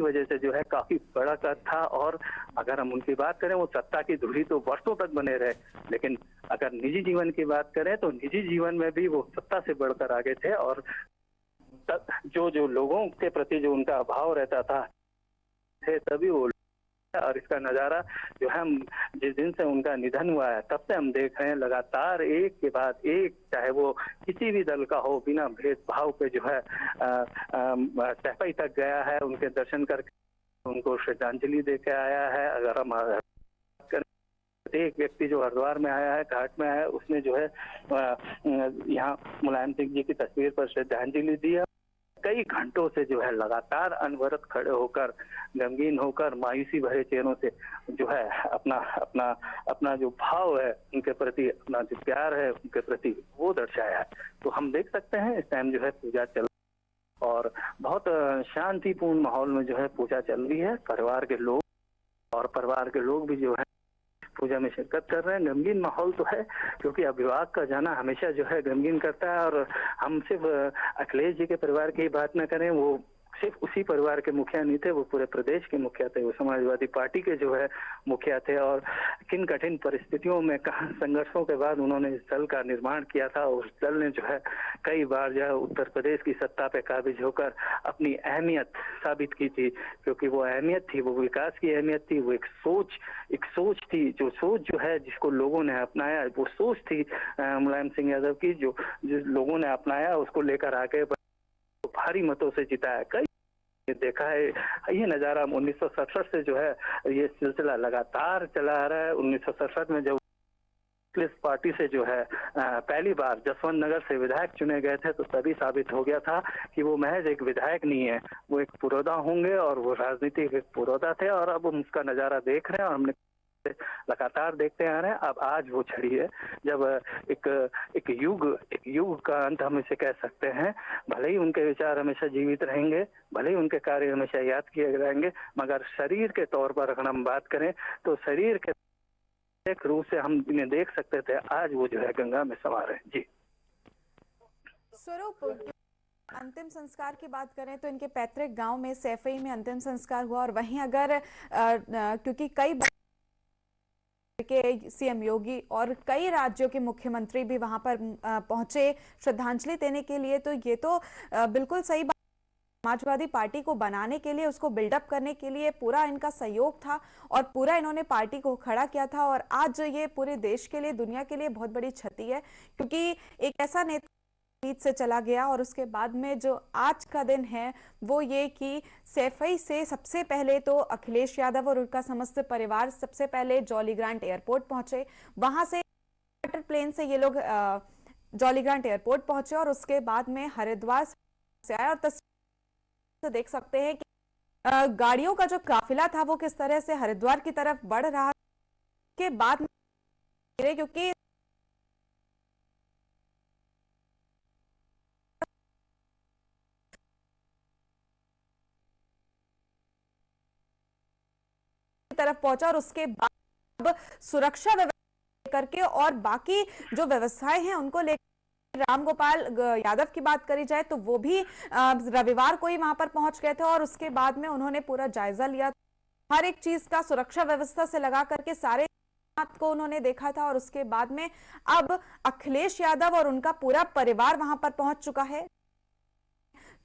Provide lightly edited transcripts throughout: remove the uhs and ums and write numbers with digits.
वजह से जो है काफी बड़ा कद था। और अगर हम उनकी बात करें, वो सत्ता की धुरी तो वर्षों तक बने रहे, लेकिन अगर निजी जीवन की बात करें तो निजी जीवन में भी वो सत्ता से बढ़कर आगे थे। और जो जो लोगों के प्रति जो उनका अभाव रहता था, थे तभी वो। और इसका नजारा जो है, हम जिस दिन से उनका निधन हुआ है तब से हम देख रहे हैं लगातार एक के बाद एक, चाहे वो किसी भी दल का हो, बिना भेदभाव पे जो है सैफई तक गया है, उनके दर्शन करके उनको श्रद्धांजलि दे के आया है। अगर हम एक व्यक्ति जो हरिद्वार में आया है, घाट में आया है, उसने जो है यहाँ मुलायम सिंह जी की तस्वीर पर श्रद्धांजलि दी है। कई घंटों से जो है लगातार अनवरत खड़े होकर, गमगीन होकर, मायूसी भरे चेहरों से जो है अपना अपना अपना जो भाव है उनके प्रति, अपना जो प्यार है उनके प्रति, वो दर्शाया है। तो हम देख सकते हैं इस टाइम जो है पूजा चल, और बहुत शांतिपूर्ण माहौल में जो है पूजा चल रही है। परिवार के लोग भी जो है पूजा में शिरकत कर रहे हैं। गमगीन माहौल तो है, क्योंकि अभिभावक का जाना हमेशा जो है गमगीन करता है। और हम सिर्फ अखिलेश जी के परिवार की बात न करें, वो सिर्फ उसी परिवार के मुखिया नहीं थे, वो पूरे प्रदेश के मुखिया थे, वो समाजवादी पार्टी के जो है मुखिया थे। और किन कठिन परिस्थितियों में, संघर्षों के बाद उन्होंने इस दल का निर्माण किया था। उस दल ने जो है कई बार जो है उत्तर प्रदेश की सत्ता पे काबिज होकर अपनी अहमियत साबित की थी, क्योंकि वो अहमियत थी, वो विकास की अहमियत थी, वो एक सोच थी, जो सोच जो है जिसको लोगों ने अपनाया, वो सोच थी मुलायम सिंह यादव की, जो लोगों ने अपनाया, उसको लेकर आगे भारी मतों से जिताया। कई देखा है ये नजारा 1967 से जो है ये सिलसिला लगातार चला आ रहा है। 1967 में जब कांग्रेस पार्टी से जो है पहली बार जसवंत नगर से विधायक चुने गए थे, तो तभी साबित हो गया था कि वो महज एक विधायक नहीं है, वो एक पुरोधा होंगे, और वो राजनीतिक एक पुरोधा थे। और अब हम उसका नजारा देख रहे हैं, और हमने लगातार देखते आ रहे हैं। अब आज वो छड़ी है जब एक युग का अंत हम इसे कह सकते हैं। भले ही उनके विचार हमेशा जीवित रहेंगे, भले ही उनके कार्य हमेशा याद किए रहेंगे, मगर शरीर के तौर पर अगर हम बात करें तो शरीर के एक रूप से हम इन्हें देख सकते थे, आज वो जो है गंगा में समा रहे हैं। जी स्वरूप, अंतिम संस्कार की बात करें तो इनके पैतृक गांव में सैफई में अंतिम संस्कार हुआ। और वहीं अगर क्योंकि कई के सीएम योगी और कई राज्यों के मुख्यमंत्री भी वहां पर पहुंचे श्रद्धांजलि देने के लिए, तो ये तो बिल्कुल सही बात। समाजवादी पार्टी को बनाने के लिए, उसको बिल्डअप करने के लिए पूरा इनका सहयोग था, और पूरा इन्होंने पार्टी को खड़ा किया था। और आज ये पूरे देश के लिए, दुनिया के लिए बहुत बड़ी क्षति है, क्योंकि एक ऐसा नेता जीत से चला गया। और उसके बाद में जो आज का दिन है वो ये कि सैफई से सबसे पहले तो अखिलेश यादव और उनका समस्त परिवार सबसे पहले जॉली ग्रांट एयरपोर्ट पहुंचे। वहां से चार्टर प्लेन से ये लोग जॉली ग्रांट एयरपोर्ट पहुंचे, और उसके बाद में हरिद्वार से आए। और तस्वीर देख सकते हैं कि गाड़ियों का जो काफिला था वो किस तरह से हरिद्वार की तरफ बढ़ रहा के बाद में, क्योंकि तरफ पहुंचा। और उसके बाद सुरक्षा व्यवस्था करके और बाकी जो व्यवस्थाएं हैं उनको लेकर रामगोपाल यादव की बात करी जाए तो वो भी रविवार को ही वहां पर पहुंच गए थे। और उसके बाद में उन्होंने पूरा जायजा लिया, हर एक चीज का सुरक्षा व्यवस्था से लगा करके सारे को उन्होंने देखा था। और उसके बाद में अब अखिलेश यादव और उनका पूरा परिवार वहां पर पहुंच चुका है।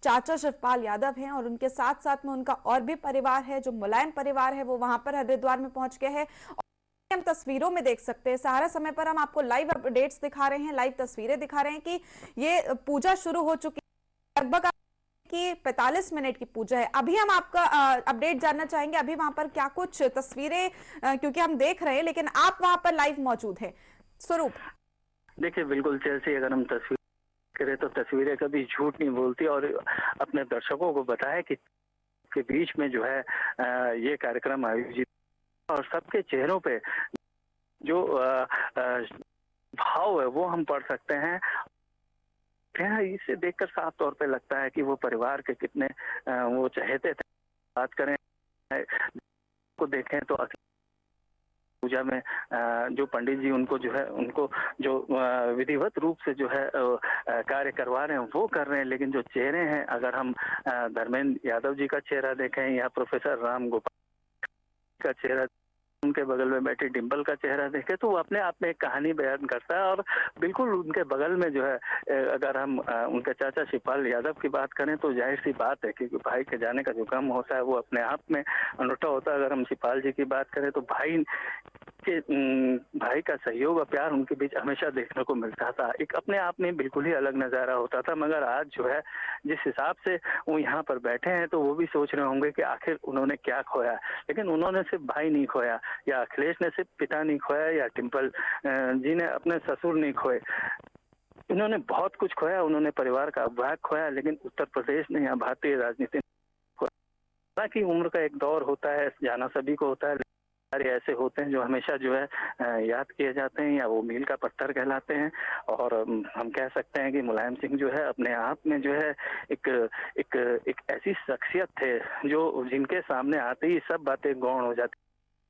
चाचा शिवपाल यादव हैं, और उनके साथ साथ में उनका और भी परिवार है, जो मुलायम परिवार है, वो वहां पर हरिद्वार में पहुंच गए हैं। और हम तस्वीरों में देख सकते हैं, सहारा समय पर हम आपको लाइव अपडेट्स दिखा रहे हैं, लाइव तस्वीरें दिखा रहे हैं कि ये पूजा शुरू हो चुकी है। लगभग कि 45 मिनट की पूजा है। अभी हम आपका अपडेट जानना चाहेंगे, अभी वहां पर क्या कुछ तस्वीरें, क्योंकि हम देख रहे हैं लेकिन आप वहां पर लाइव मौजूद हैं। स्वरूप, देखिए, बिल्कुल जैसे अगर हम तस्वीर करें तो तस्वीरें कभी झूठ नहीं बोलती, और अपने दर्शकों को बताया कि के बीच में जो है ये कार्यक्रम आयोजित, और सबके चेहरों पे जो भाव है वो हम पढ़ सकते हैं। इसे देखकर साफ तौर पे लगता है कि वो परिवार के कितने वो चहेते थे। बात करें को देखें तो पूजा में जो पंडित जी उनको जो है उनको जो विधिवत रूप से जो है कार्य करवा रहे हैं वो कर रहे हैं, लेकिन जो चेहरे हैं, अगर हम धर्मेंद्र यादव जी का चेहरा देखें या प्रोफेसर राम गोपाल का चेहरा, उनके बगल में बैठी डिंपल का चेहरा देखे, तो वो अपने आप में एक कहानी बयान करता है। और बिल्कुल उनके बगल में जो है अगर हम उनके चाचा शिवपाल यादव की बात करें तो जाहिर सी बात है कि भाई के जाने का जो गम होता है वो अपने आप में अनूठा होता है। अगर हम शिवपाल जी की बात करें तो भाई का सहयोग और प्यार उनके बीच हमेशा देखने को मिलता था। एक अपने आप में बिल्कुल ही अलग नजारा होता था। मगर आज जो है जिस हिसाब से वो यहाँ पर बैठे हैं तो वो भी सोच रहे होंगे कि आखिर उन्होंने क्या खोया, लेकिन उन्होंने सिर्फ भाई नहीं खोया, या अखिलेश ने सिर्फ पिता नहीं खोया, या डिंपल जी ने अपने ससुर नहीं खोए। इन्होंने बहुत कुछ खोया, उन्होंने परिवार का भाग खोया, लेकिन उत्तर प्रदेश ने या भारतीय राजनीति की उम्र का एक दौर होता है, जाना सभी को होता है। सारे ऐसे होते हैं जो हमेशा जो है याद किए जाते हैं या वो मील का पत्थर कहलाते हैं। और हम कह सकते हैं कि मुलायम सिंह जो है अपने आप में जो है एक एक एक ऐसी शख्सियत थे जो जिनके सामने आते ही सब बातें गौण हो जाती।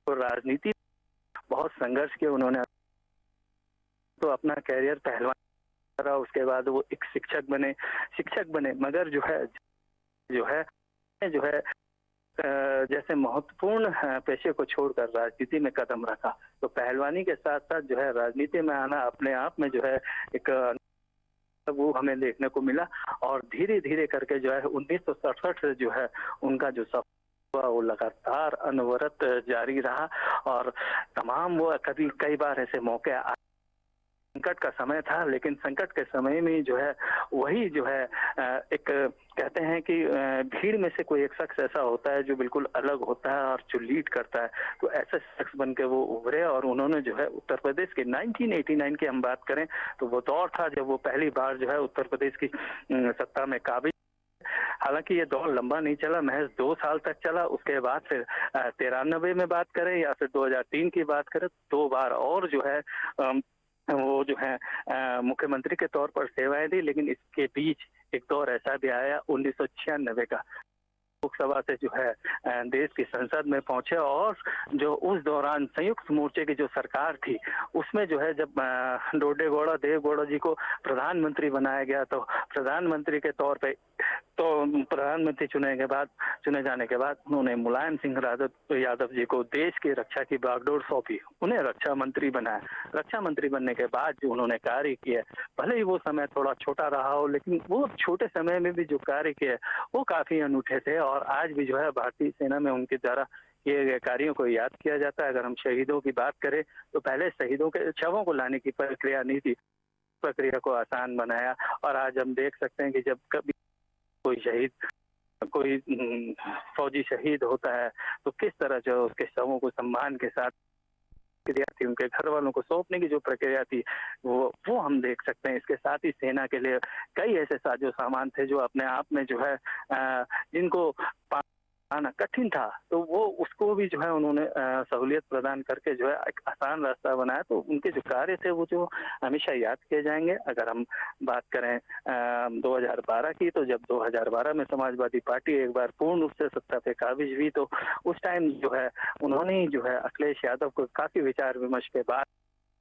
और राजनीति बहुत संघर्ष किया उन्होंने, तो अपना कैरियर पहलवान करा, उसके बाद वो एक शिक्षक बने। मगर जो है जैसे महत्वपूर्ण पेशे को छोड़कर राजनीति में कदम रखा, तो पहलवानी के साथ साथ जो है राजनीति में आना अपने आप में जो है एक वो हमें देखने को मिला। और धीरे धीरे करके जो है 1967 से जो है उनका जो सफर वो लगातार अनवरत जारी रहा। और तमाम वो कई बार ऐसे मौके, संकट का समय था, लेकिन संकट के समय में जो है वही जो है एक कहते हैं कि भीड़ में से कोई एक शख्स ऐसा होता है जो बिल्कुल अलग होता है और जो लीड करता है। तो ऐसे शख्स बन के वो उभरे और उन्होंने जो है उत्तर प्रदेश के 1989 की हम बात करें तो वो दौर था जब वो पहली बार जो है उत्तर प्रदेश की सत्ता में काबिज। हालांकि ये दौर लंबा नहीं चला, महज 2 साल तक चला। उसके बाद फिर 93 में बात करें या फिर 2003 की बात करें, 2 बार और जो है वो जो है मुख्यमंत्री के तौर पर सेवाएं दी। लेकिन इसके बीच एक दौर ऐसा भी आया 1996 का, लोकसभा से जो है देश की संसद में पहुंचे। और जो उस दौरान संयुक्त मोर्चे की जो सरकार थी उसमें जो है जब देवेगौड़ा जी को प्रधानमंत्री बनाया गया, तो प्रधानमंत्री के तौर पे प्रधानमंत्री चुने जाने के बाद उन्होंने मुलायम सिंह यादव जी को देश की रक्षा की बागडोर सौंपी, उन्हें रक्षा मंत्री बनाया। रक्षा मंत्री बनने के बाद जो उन्होंने कार्य किया, भले ही वो समय थोड़ा छोटा रहा हो, लेकिन वो छोटे समय में भी जो कार्य किए वो काफी अनूठे थे। और आज भी जो है भारतीय सेना में उनके द्वारा किए गए कार्यों को याद किया जाता है। अगर हम शहीदों की बात करें तो पहले शहीदों के शवों को लाने की प्रक्रिया नहीं थी, प्रक्रिया को आसान बनाया। और आज हम देख सकते हैं कि जब कभी कोई फौजी शहीद होता है तो किस तरह जो उसके शवों को सम्मान के साथ प्रक्रिया थी, उनके घर वालों को सौंपने की जो प्रक्रिया थी वो हम देख सकते हैं। इसके साथ ही सेना के लिए कई ऐसे साजो सामान थे जो अपने आप में जो है जिनको पाना कठिन था, तो वो उसको भी जो है उन्होंने सहूलियत प्रदान करके जो है एक आसान रास्ता बनाया। तो उनके जो कार्य थे वो जो हमेशा याद किए जाएंगे। अगर हम बात करें 2012 की, तो जब 2012 में समाजवादी पार्टी एक बार पूर्ण रूप से सत्ता पे काबिज हुई, तो उस टाइम जो है उन्होंने जो है अखिलेश यादव को काफी विचार विमर्श के बाद,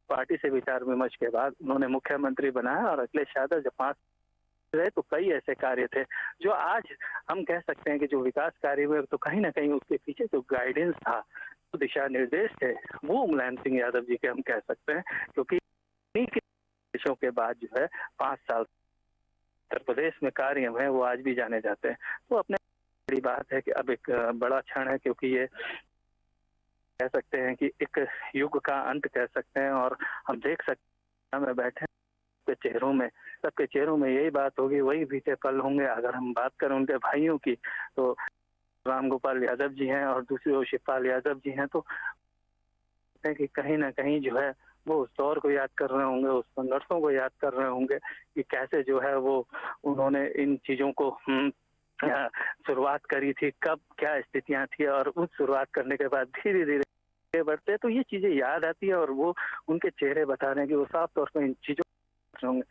पार्टी से विचार विमर्श के बाद उन्होंने मुख्यमंत्री बनाया। और अखिलेश यादव जब 5 रहे तो कई ऐसे कार्य थे जो आज हम कह सकते हैं कि जो विकास कार्य हुए, तो कहीं ना कहीं उसके पीछे जो गाइडेंस था, जो दिशा निर्देश थे, वो मुलायम सिंह यादव जी के हम कह सकते हैं। क्योंकि इन्हीं के निर्देशों के बाद जो है 5 साल उत्तर प्रदेश में कार्य हुए वो आज भी जाने जाते हैं। तो अपने बड़ी बात है कि अब एक बड़ा क्षण है, क्योंकि ये कह सकते हैं कि एक युग का अंत कह सकते हैं। और हम देख सकते हैं बैठे सबके चेहरों में यही बात होगी, वही बीते पल होंगे। अगर हम बात करें उनके भाइयों की, तो राम गोपाल यादव जी हैं और दूसरी ओर शिवपाल यादव जी हैं, तो कि कहीं ना कहीं जो है वो उस दौर को याद कर रहे होंगे, उस संघर्षों को याद कर रहे होंगे कि कैसे जो है वो उन्होंने इन चीजों को शुरुआत करी थी, कब क्या स्थितियां थी, और उस शुरुआत करने के बाद धीरे धीरे बढ़ते, तो ये चीजें याद आती है। और वो उनके चेहरे बता रहे हैं कि वो साफ तौर पर इन चीजों होंगे।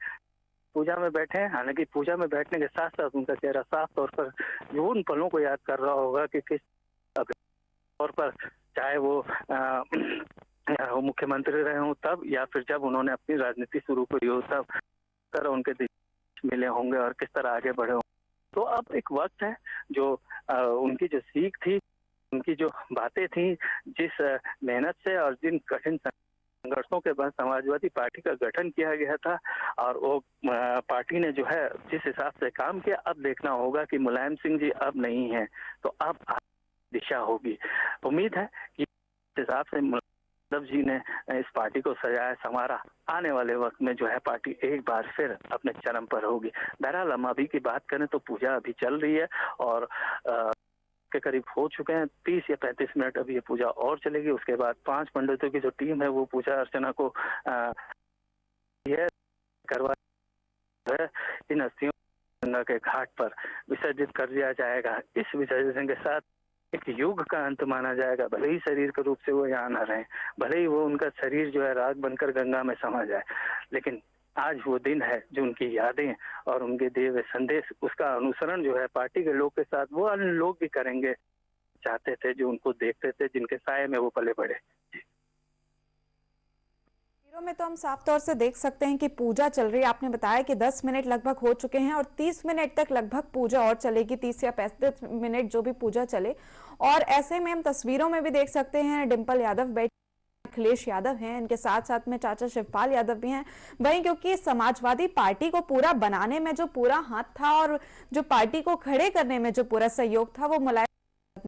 पूजा में बैठे हैं, हालांकि पूजा में बैठने के साथ साथ उनका चेहरा साफ तौर पर जो उन पलों को याद कर रहा होगा कि किस तौर पर, चाहे वो वो मुख्यमंत्री रहे हों तब, या फिर जब उन्होंने अपनी राजनीति शुरू करी हो तब तरह उनके देश मिले होंगे और किस तरह आगे बढ़े होंगे। तो अब एक वक्त है जो उनकी जो सीख थी, उनकी जो बातें थी, जिस मेहनत से और जिन कठिन संघर्षों के बाद समाजवादी पार्टी का गठन किया गया था, और वो पार्टी ने जो है जिस हिसाब से काम किया, अब देखना होगा कि मुलायम सिंह जी अब नहीं है तो अब दिशा होगी। उम्मीद है कि इस हिसाब से यादव जी ने इस पार्टी को सजाया संवारा, आने वाले वक्त में जो है पार्टी एक बार फिर अपने चरम पर होगी। बहरहाल हम अभी की बात करें तो पूजा अभी चल रही है और के करीब हो चुके हैं। 30 या 35 मिनट अभी ये पूजा और चलेगी। उसके बाद 5 पंडितों की जो टीम है वो पूजा अर्चना को करवा है, इन अस्थियों गंगा के घाट पर विसर्जित कर दिया जाएगा। इस विसर्जन के साथ एक युग का अंत माना जाएगा। भले ही शरीर के रूप से वो यहाँ न रहे, भले ही वो उनका शरीर जो है राख बनकर गंगा में समा जाए, लेकिन आज वो दिन है जो उनकी यादें और उनके दिए हुए संदेश, उसका अनुसरण जो है पार्टी के लोग के साथ वो अन्य लोग भी करेंगे, चाहते थे, जो उनको देखते थे, जिनके साये में वो पले बढ़े। तस्वीरों में तो हम साफ तौर से देख सकते हैं कि पूजा चल रही है। आपने बताया कि 10 मिनट लगभग हो चुके हैं और 30 मिनट तक लगभग पूजा और चलेगी, 30 या 35 मिनट जो भी पूजा चले। और ऐसे में हम तस्वीरों में भी देख सकते हैं डिंपल यादव बैठ, अखिलेश यादव हैं, इनके साथ साथ में चाचा शिवपाल यादव भी हैं। वहीं क्योंकि समाजवादी पार्टी को पूरा बनाने में जो पूरा हाथ था और जो पार्टी को खड़े करने में जो पूरा सहयोग था वो मुलायम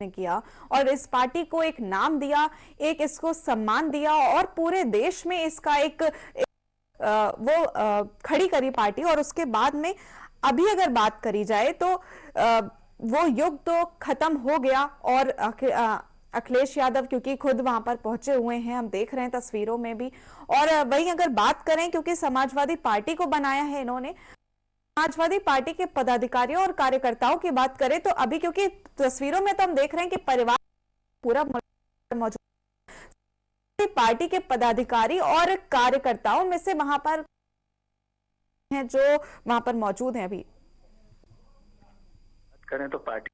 ने किया और इस पार्टी को एक नाम दिया, एक इसको सम्मान दिया और पूरे देश में इसका खड़ी करी पार्टी। और उसके बाद में अभी अगर बात करी जाए तो वो युग तो खत्म हो गया और अखिलेश यादव क्योंकि खुद वहां पर पहुंचे हुए हैं, हम देख रहे हैं तस्वीरों में भी। और वहीं अगर बात करें क्योंकि समाजवादी पार्टी को बनाया है इन्होंने, समाजवादी पार्टी के पदाधिकारियों और कार्यकर्ताओं की बात करें तो अभी क्योंकि तस्वीरों में तो हम देख रहे हैं कि परिवार पूरा मौजूद, पार्टी के पदाधिकारी और कार्यकर्ताओं में से वहां पर हैं जो वहां पर मौजूद हैं। अभी करें तो पार्टी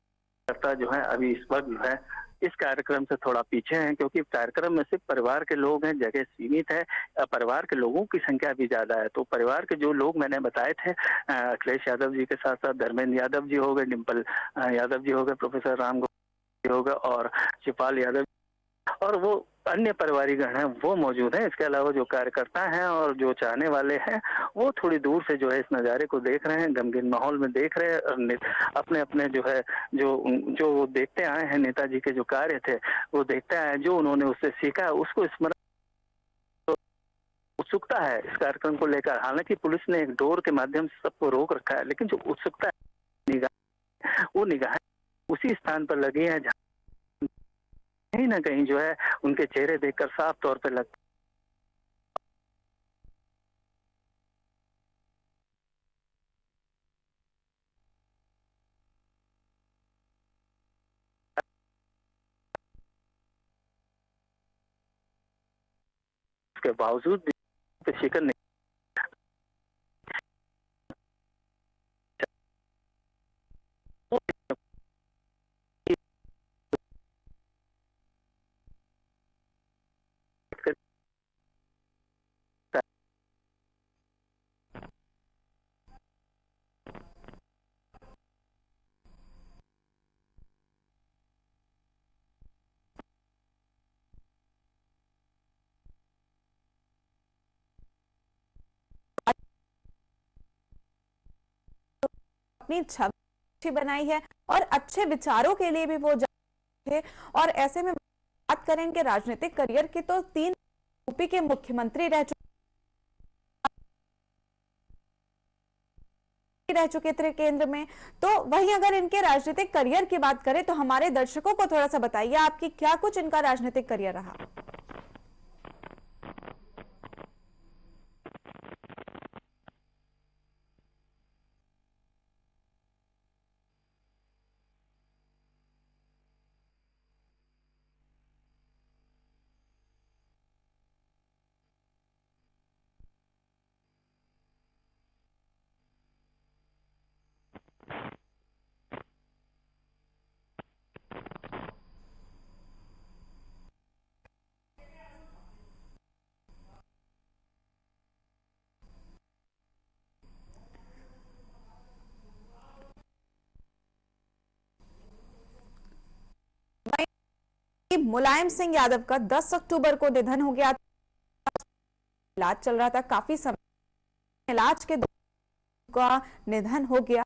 करता जो है अभी इस वक्त जो है इस कार्यक्रम से थोड़ा पीछे हैं, क्योंकि कार्यक्रम में सिर्फ परिवार के लोग हैं, जगह सीमित है, परिवार के लोगों की संख्या भी ज्यादा है। तो परिवार के जो लोग मैंने बताए थे, अखिलेश यादव जी के साथ साथ धर्मेंद्र यादव जी हो गए, डिंपल यादव जी हो गए, प्रोफेसर राम जी हो गए और शिवपाल यादव और वो अन्य परिवारीगण हैं वो मौजूद हैं। इसके अलावा जो कार्यकर्ता हैं और जो चाहने वाले हैं वो थोड़ी दूर से जो है इस नज़ारे को देख रहे हैं, गमगीन माहौल में देख रहे हैं, अपने अपने जो है जो देखते आए हैं नेताजी के जो कार्य थे वो देखते आए, जो उन्होंने उससे सीखा उसको स्मरण, उत्सुकता है इस कार्यक्रम को लेकर। हालांकि पुलिस ने एक डोर के माध्यम से सबको रोक रखा है, लेकिन जो उत्सुकता है, निगाह, वो निगाहें उसी स्थान पर लगी है जहाँ कहीं ना कहीं जो है उनके चेहरे देखकर साफ तौर पर लगता के बावजूद भी शिकन नहीं अपनी छवि बनाई है और अच्छे विचारों के लिए भी वो जाते हैं। और ऐसे में बात करें इनके राजनीतिक करियर की तो 3 यूपी के मुख्यमंत्री रह चुके थे केंद्र में। तो वहीं अगर इनके राजनीतिक करियर की बात करें तो हमारे दर्शकों को थोड़ा सा बताइए आपकी क्या कुछ इनका राजनीतिक करियर रहा। कि मुलायम सिंह यादव का 10 अक्टूबर को निधन हो गया। इलाज चल रहा था काफी समय, इलाज के दौरान का निधन हो गया।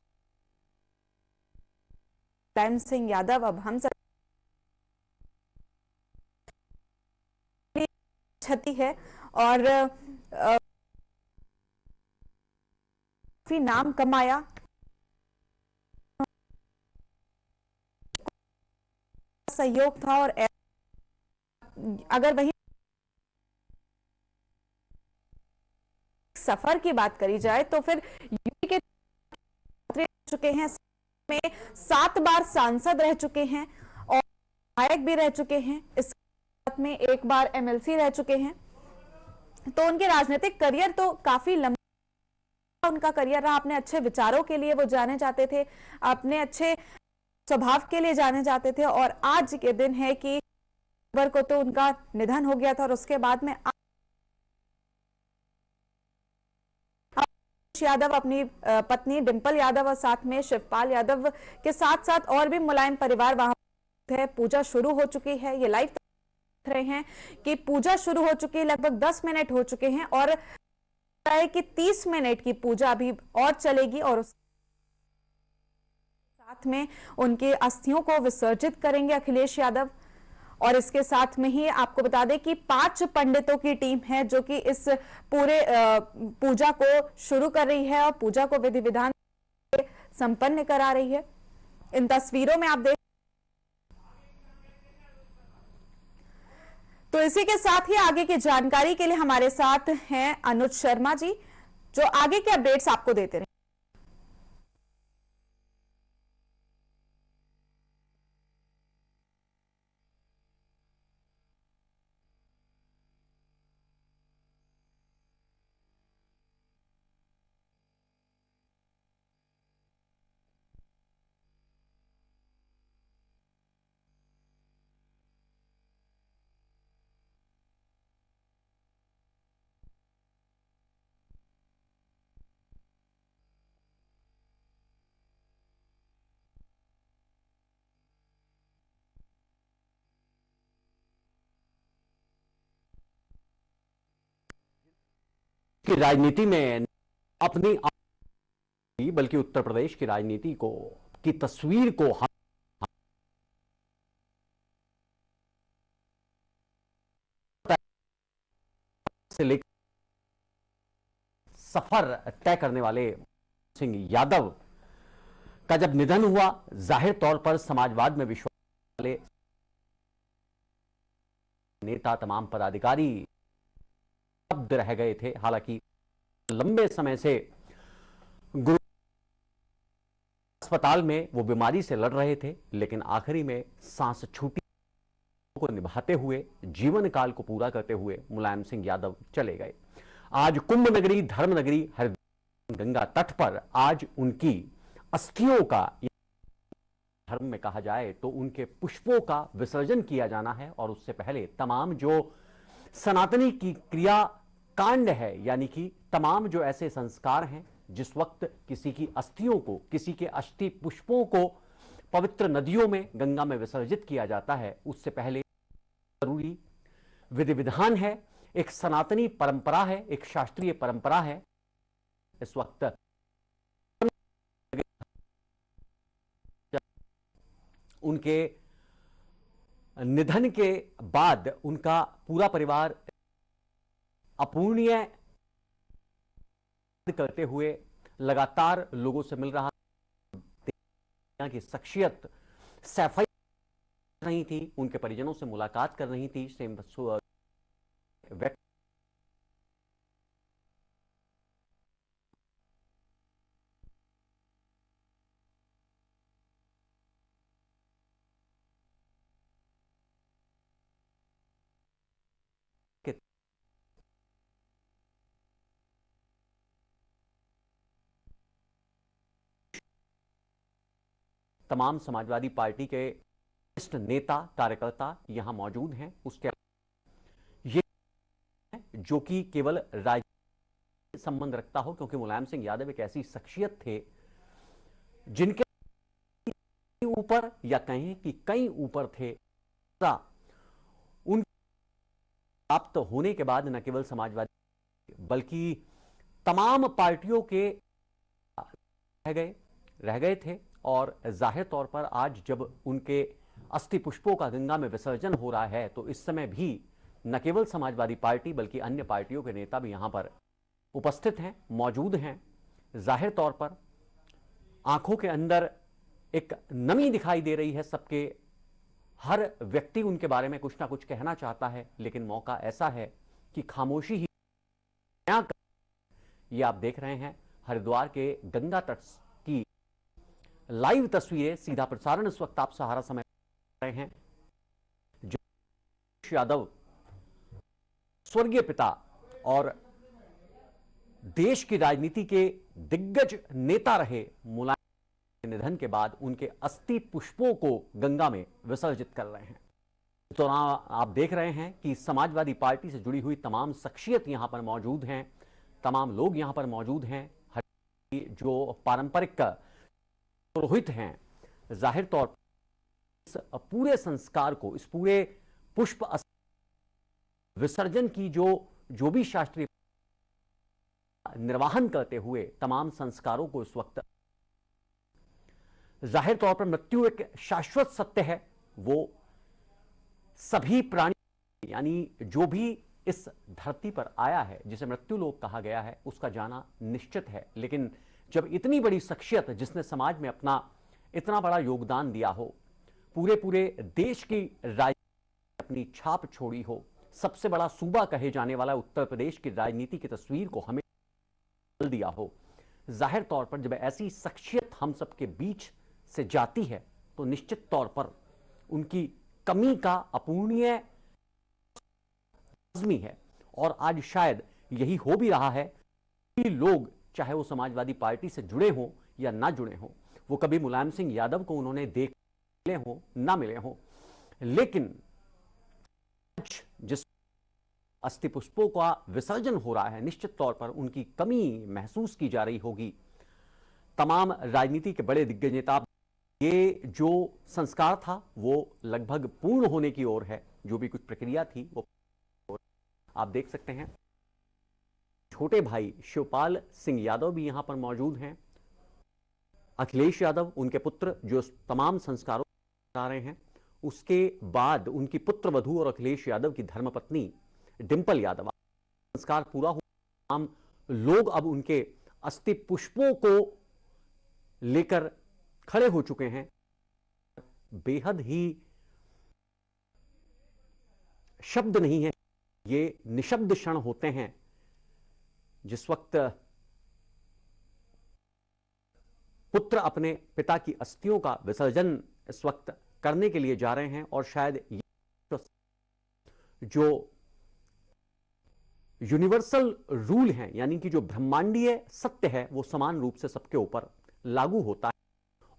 मुलायम सिंह यादव अब हम सब क्षति है और काफी नाम कमाया। सहयोग था और अगर वही सफर की बात करी जाए तो फिर यूपी के रह चुके हैं, में 7 बार सांसद रह चुके हैं और विधायक भी रह चुके हैं, इसके साथ में 1 बार एमएलसी रह चुके हैं। तो उनके राजनीतिक करियर तो काफी लंबा उनका करियर रहा। अपने अच्छे विचारों के लिए वो जाने जाते थे, अपने अच्छे स्वभाव के लिए जाने जाते थे और आज के दिन है कि अक्टूबर को तो उनका निधन हो गया था और उसके बाद में यादव अपनी पत्नी डिंपल यादव और साथ में शिवपाल यादव के साथ साथ और भी मुलायम परिवार वहां है। पूजा शुरू हो चुकी है, ये लाइव देख रहे हैं कि पूजा शुरू हो चुकी है, लगभग 10 मिनट हो चुके हैं और है कि 30 मिनट की पूजा अभी और चलेगी और साथ में उनके अस्थियों को विसर्जित करेंगे अखिलेश यादव। और इसके साथ में ही आपको बता दें कि 5 पंडितों की टीम है जो कि इस पूरे पूजा को शुरू कर रही है और पूजा को विधि विधान संपन्न करा रही है। इन तस्वीरों में आप देख, तो इसी के साथ ही आगे की जानकारी के लिए हमारे साथ हैं अनुज शर्मा जी जो आगे के अपडेट्स आपको देते रहे। की राजनीति में अपनी बल्कि उत्तर प्रदेश की राजनीति को की तस्वीर को हम से लेकर सफर तय करने वाले सिंह यादव का जब निधन हुआ, जाहिर तौर पर समाजवाद में विश्वास वाले नेता, तमाम पदाधिकारी शब्द रह गए थे। हालांकि लंबे समय से गुरु अस्पताल में वो बीमारी से लड़ रहे थे, लेकिन आखिरी में सांस छूटी को निभाते हुए, जीवन काल को पूरा करते हुए मुलायम सिंह यादव चले गए। आज कुंभ नगरी, धर्म नगरी हरिद्वार गंगा तट पर आज उनकी अस्थियों का, धर्म में कहा जाए तो उनके पुष्पों का विसर्जन किया जाना है और उससे पहले तमाम जो सनातनी की क्रिया कांड है, यानी कि तमाम जो ऐसे संस्कार हैं जिस वक्त किसी की अस्थियों को, किसी के अस्थि पुष्पों को पवित्र नदियों में, गंगा में विसर्जित किया जाता है, उससे पहले जरूरी विधि विधान है, एक सनातनी परंपरा है, एक शास्त्रीय परंपरा है। इस वक्त उनके निधन के बाद उनका पूरा परिवार अपूर्णीय करते हुए लगातार लोगों से मिल रहा की शख्सियत सैफई नहीं थी, उनके परिजनों से मुलाकात कर रही थी। तमाम समाजवादी पार्टी के वरिष्ठ नेता, कार्यकर्ता यहां मौजूद हैं। उसके ये जो कि केवल राजनीतिक संबंध रखता हो, क्योंकि मुलायम सिंह यादव एक ऐसी शख्सियत थे जिनके ऊपर या कहें कि कई ऊपर थे उन प्राप्त होने के बाद न केवल समाजवादी बल्कि तमाम पार्टियों के रह गए थे। और जाहिर तौर पर आज जब उनके अस्थि पुष्पों का गंगा में विसर्जन हो रहा है तो इस समय भी न केवल समाजवादी पार्टी बल्कि अन्य पार्टियों के नेता भी यहां पर उपस्थित हैं, मौजूद हैं। जाहिर तौर पर आंखों के अंदर एक नमी दिखाई दे रही है सबके। हर व्यक्ति उनके बारे में कुछ ना कुछ कहना चाहता है, लेकिन मौका ऐसा है कि खामोशी ही। ये आप देख रहे हैं हरिद्वार के गंगा तट की लाइव तस्वीरें, सीधा प्रसारण इस वक्त आप सहारा समय रहे हैं। जो यादव स्वर्गीय पिता और देश की राजनीति के दिग्गज नेता रहे, मुलायम के निधन के बाद उनके अस्थि पुष्पों को गंगा में विसर्जित कर रहे हैं। तो आप देख रहे हैं कि समाजवादी पार्टी से जुड़ी हुई तमाम शख्सियत यहां पर मौजूद हैं, तमाम लोग यहां पर मौजूद हैं। जो पारंपरिक पुरोहित हैं, जाहिर तौर पर इस पूरे संस्कार को, इस पूरे पुष्प विसर्जन की जो भी शास्त्रीय निर्वाहन करते हुए तमाम संस्कारों को इस वक्त, जाहिर तौर पर मृत्यु एक शाश्वत सत्य है। वो सभी प्राणी यानी जो भी इस धरती पर आया है, जिसे मृत्यु लोक कहा गया है, उसका जाना निश्चित है। लेकिन जब इतनी बड़ी शख्सियत जिसने समाज में अपना इतना बड़ा योगदान दिया हो, पूरे देश की राजनीति अपनी छाप छोड़ी हो, सबसे बड़ा सूबा कहे जाने वाला उत्तर प्रदेश की राजनीति की तस्वीर को हमें बदल दिया हो, जाहिर तौर पर जब ऐसी शख्सियत हम सबके बीच से जाती है तो निश्चित तौर पर उनकी कमी का अपूर्णीय लाज़मी है। और आज शायद यही हो भी रहा है कि लोग, चाहे वो समाजवादी पार्टी से जुड़े हों या ना जुड़े हों, वो कभी मुलायम सिंह यादव को उन्होंने देख मिले हों ना मिले हों, लेकिन आज जिस अस्थि पुष्पों का विसर्जन हो रहा है, निश्चित तौर पर उनकी कमी महसूस की जा रही होगी। तमाम राजनीति के बड़े दिग्गज नेता, ये जो संस्कार था वो लगभग पूर्ण होने की ओर है। जो भी कुछ प्रक्रिया थी वो आप देख सकते हैं। छोटे भाई शिवपाल सिंह यादव भी यहां पर मौजूद हैं। अखिलेश यादव, उनके पुत्र, जो तमाम संस्कारों बता रहे हैं। उसके बाद उनकी पुत्र वधू और अखिलेश यादव की धर्मपत्नी डिंपल यादव, संस्कार पूरा हुआ, तमाम लोग अब उनके अस्थि पुष्पों को लेकर खड़े हो चुके हैं। बेहद ही शब्द नहीं है, ये निशब्द क्षण होते हैं जिस वक्त पुत्र अपने पिता की अस्थियों का विसर्जन इस वक्त करने के लिए जा रहे हैं। और शायद जो यूनिवर्सल रूल है, यानी कि जो ब्रह्मांडीय सत्य है, वो समान रूप से सबके ऊपर लागू होता है।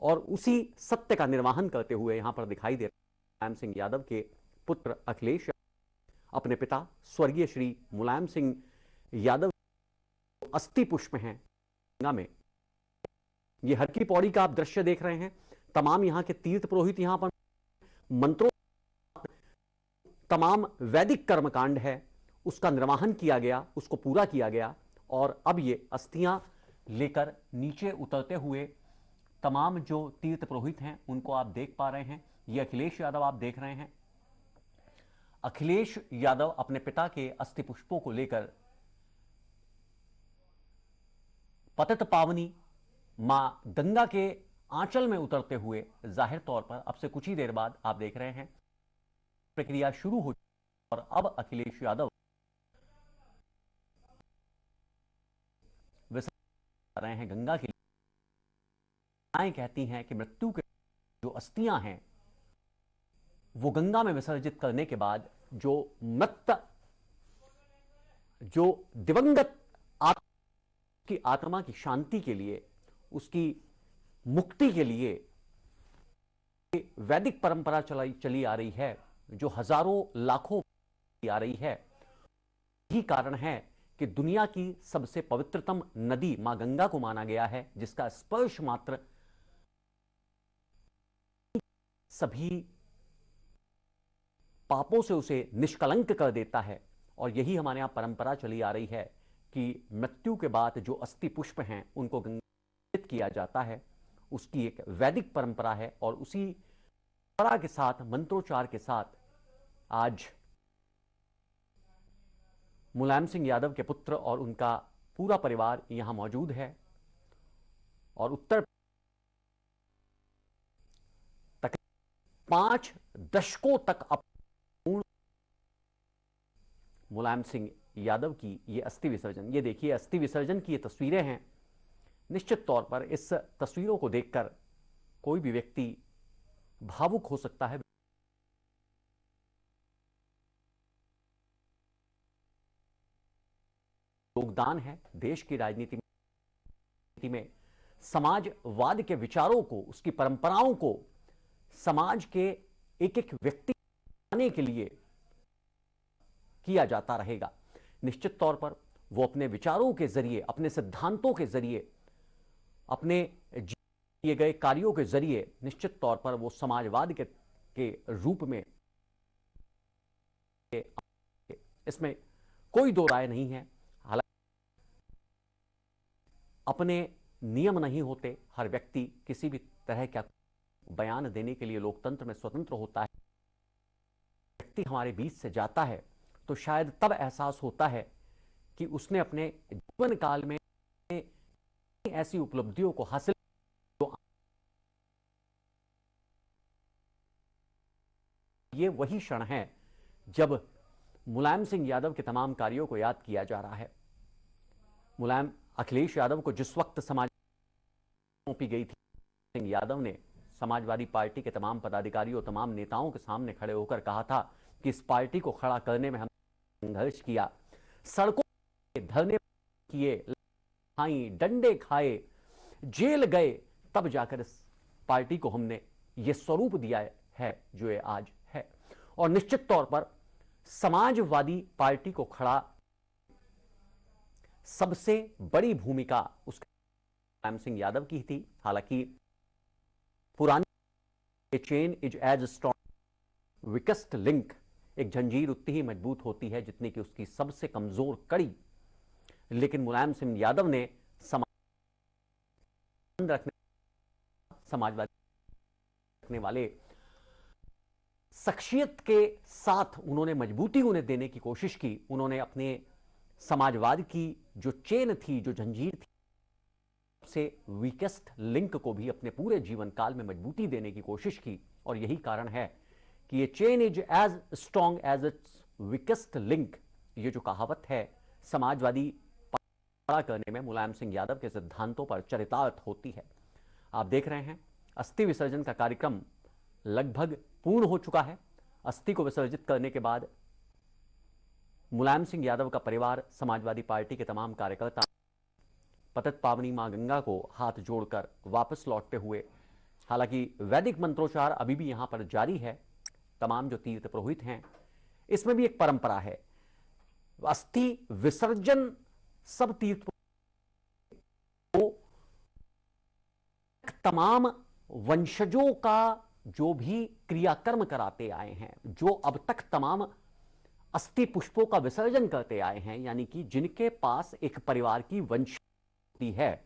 और उसी सत्य का निर्वहन करते हुए यहां पर दिखाई दे रहे मुलायम सिंह यादव के पुत्र अखिलेश अपने पिता स्वर्गीय श्री मुलायम सिंह यादव अस्थि पुष्प हैं गंगा में। ये हर की पौड़ी का आप दृश्य देख रहे हैं। तमाम यहां के तीर्थ पुरोहित यहां पर मंत्रों, तमाम वैदिक कर्मकांड है, उसका निर्वहन किया गया, उसको पूरा किया गया। और अब ये अस्थियां लेकर नीचे उतरते हुए तमाम जो तीर्थ पुरोहित हैं उनको आप देख पा रहे हैं। ये अखिलेश यादव आप देख रहे हैं। अखिलेश यादव अपने पिता के अस्थि पुष्पों को लेकर पतित पावनी मां गंगा के आंचल में उतरते हुए जाहिर तौर पर अब से कुछ ही देर बाद आप देख रहे हैं प्रक्रिया शुरू हो चुकी। और अब अखिलेश यादव विसर्जन रहे हैं गंगा के लिए। कहती हैं कि मृत्यु के जो अस्थियां हैं वो गंगा में विसर्जित करने के बाद जो दिवंगत की आत्मा की शांति के लिए, उसकी मुक्ति के लिए वैदिक परंपरा चली आ रही है, जो हजारों लाखों आ रही है। यही कारण है कि दुनिया की सबसे पवित्रतम नदी मां गंगा को माना गया है, जिसका स्पर्श मात्र सभी पापों से उसे निष्कलंक कर देता है। और यही हमारे यहाँ परंपरा चली आ रही है कि मृत्यु के बाद जो अस्थि पुष्प हैं उनको गंगाजित किया जाता है। उसकी एक वैदिक परंपरा है और उसी परंपरा के साथ, मंत्रोच्चार के साथ आज मुलायम सिंह यादव के पुत्र और उनका पूरा परिवार यहां मौजूद है और उत्तर तक 5 दशकों तक पूर्ण मुलायम सिंह यादव की ये अस्थि विसर्जन, ये देखिए अस्थि विसर्जन की ये तस्वीरें हैं। निश्चित तौर पर इस तस्वीरों को देखकर कोई भी व्यक्ति भावुक हो सकता है। योगदान है देश की राजनीति में, समाजवाद के विचारों को, उसकी परंपराओं को समाज के एक एक व्यक्ति आने के लिए किया जाता रहेगा। निश्चित तौर पर वो अपने विचारों के जरिए, अपने सिद्धांतों के जरिए, अपने किए गए कार्यों के जरिए निश्चित तौर पर वो समाजवाद के रूप में, इसमें कोई दो राय नहीं है। अपने नियम नहीं होते, हर व्यक्ति किसी भी तरह का बयान देने के लिए लोकतंत्र में स्वतंत्र होता है। व्यक्ति हमारे बीच से जाता है तो शायद तब एहसास होता है कि उसने अपने जीवन काल में ऐसी उपलब्धियों को हासिल, ये वही क्षण है जब मुलायम सिंह यादव के तमाम कार्यों को याद किया जा रहा है। मुलायम अखिलेश यादव को जिस वक्त समाज सौंपी गई थी, सिंह यादव ने समाजवादी पार्टी के तमाम पदाधिकारियों, तमाम नेताओं के सामने खड़े होकर कहा था कि इस पार्टी को खड़ा करने में हमने संघर्ष किया, सड़कों पे धरने किए, खाई, डंडे खाए, जेल गए, तब जाकर इस पार्टी को हमने ये स्वरूप दिया है जो ये आज है। और निश्चित तौर पर समाजवादी पार्टी को खड़ा सबसे बड़ी भूमिका उसके मुलायम सिंह यादव की थी। हालांकि पुरानी chain is as strong weakest link, एक जंजीर उतनी ही मजबूत होती है जितनी कि उसकी सबसे कमजोर कड़ी। लेकिन मुलायम सिंह यादव ने समाजवादी रखने वाले शख्सियत के साथ उन्होंने मजबूती उन्हें देने की कोशिश की। उन्होंने अपने समाजवाद की जो चेन थी, जो जंजीर थी, से वीकेस्ट लिंक को भी अपने पूरे जीवन काल में मजबूती देने की कोशिश की। और यही कारण है कि ये chain is as strong as its weakest link, ये जो कहावत है समाजवादी खड़ा करने में मुलायम सिंह यादव के सिद्धांतों पर चरितार्थ होती है। आप देख रहे हैं अस्थि विसर्जन का कार्यक्रम लगभग पूर्ण हो चुका है। अस्थि को विसर्जित करने के बाद मुलायम सिंह यादव का परिवार, समाजवादी पार्टी के तमाम कार्यकर्ता पतित पावनी मां गंगा को हाथ जोड़कर वापस लौटते हुए, हालांकि वैदिक मंत्रोच्चार अभी भी यहां पर जारी है, तमाम जो तीर्थ पुरोहित हैं, इसमें भी एक परंपरा है। अस्थि विसर्जन सब तीर्थ को तमाम वंशजों का जो भी क्रियाकर्म कराते आए हैं, जो अब तक तमाम अस्थि पुष्पों का विसर्जन करते आए हैं, यानी कि जिनके पास एक परिवार की वंश है,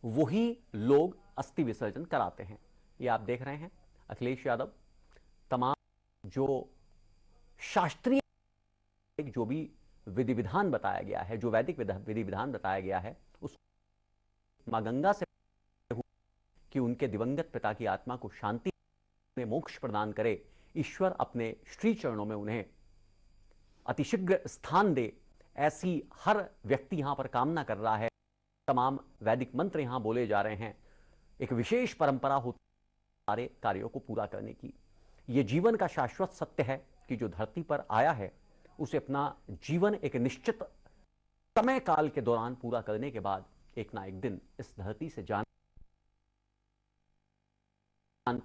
वही लोग अस्थि विसर्जन कराते हैं। ये आप देख रहे हैं अखिलेश यादव तमाम जो शास्त्रीय जो भी विधि विधान बताया गया है, जो वैदिक विधि विधान बताया गया है, उस मां गंगा से कि उनके दिवंगत पिता की आत्मा को शांति में मोक्ष प्रदान करे, ईश्वर अपने श्री चरणों में उन्हें अतिशीघ्र स्थान दे, ऐसी हर व्यक्ति यहां पर कामना कर रहा है। तमाम वैदिक मंत्र यहां बोले जा रहे हैं। एक विशेष परंपरा होती है सारे कार्यों को पूरा करने की। यह जीवन का शाश्वत सत्य है कि जो धरती पर आया है उसे अपना जीवन एक निश्चित समय काल के दौरान पूरा करने के बाद एक ना एक दिन इस धरती से जानते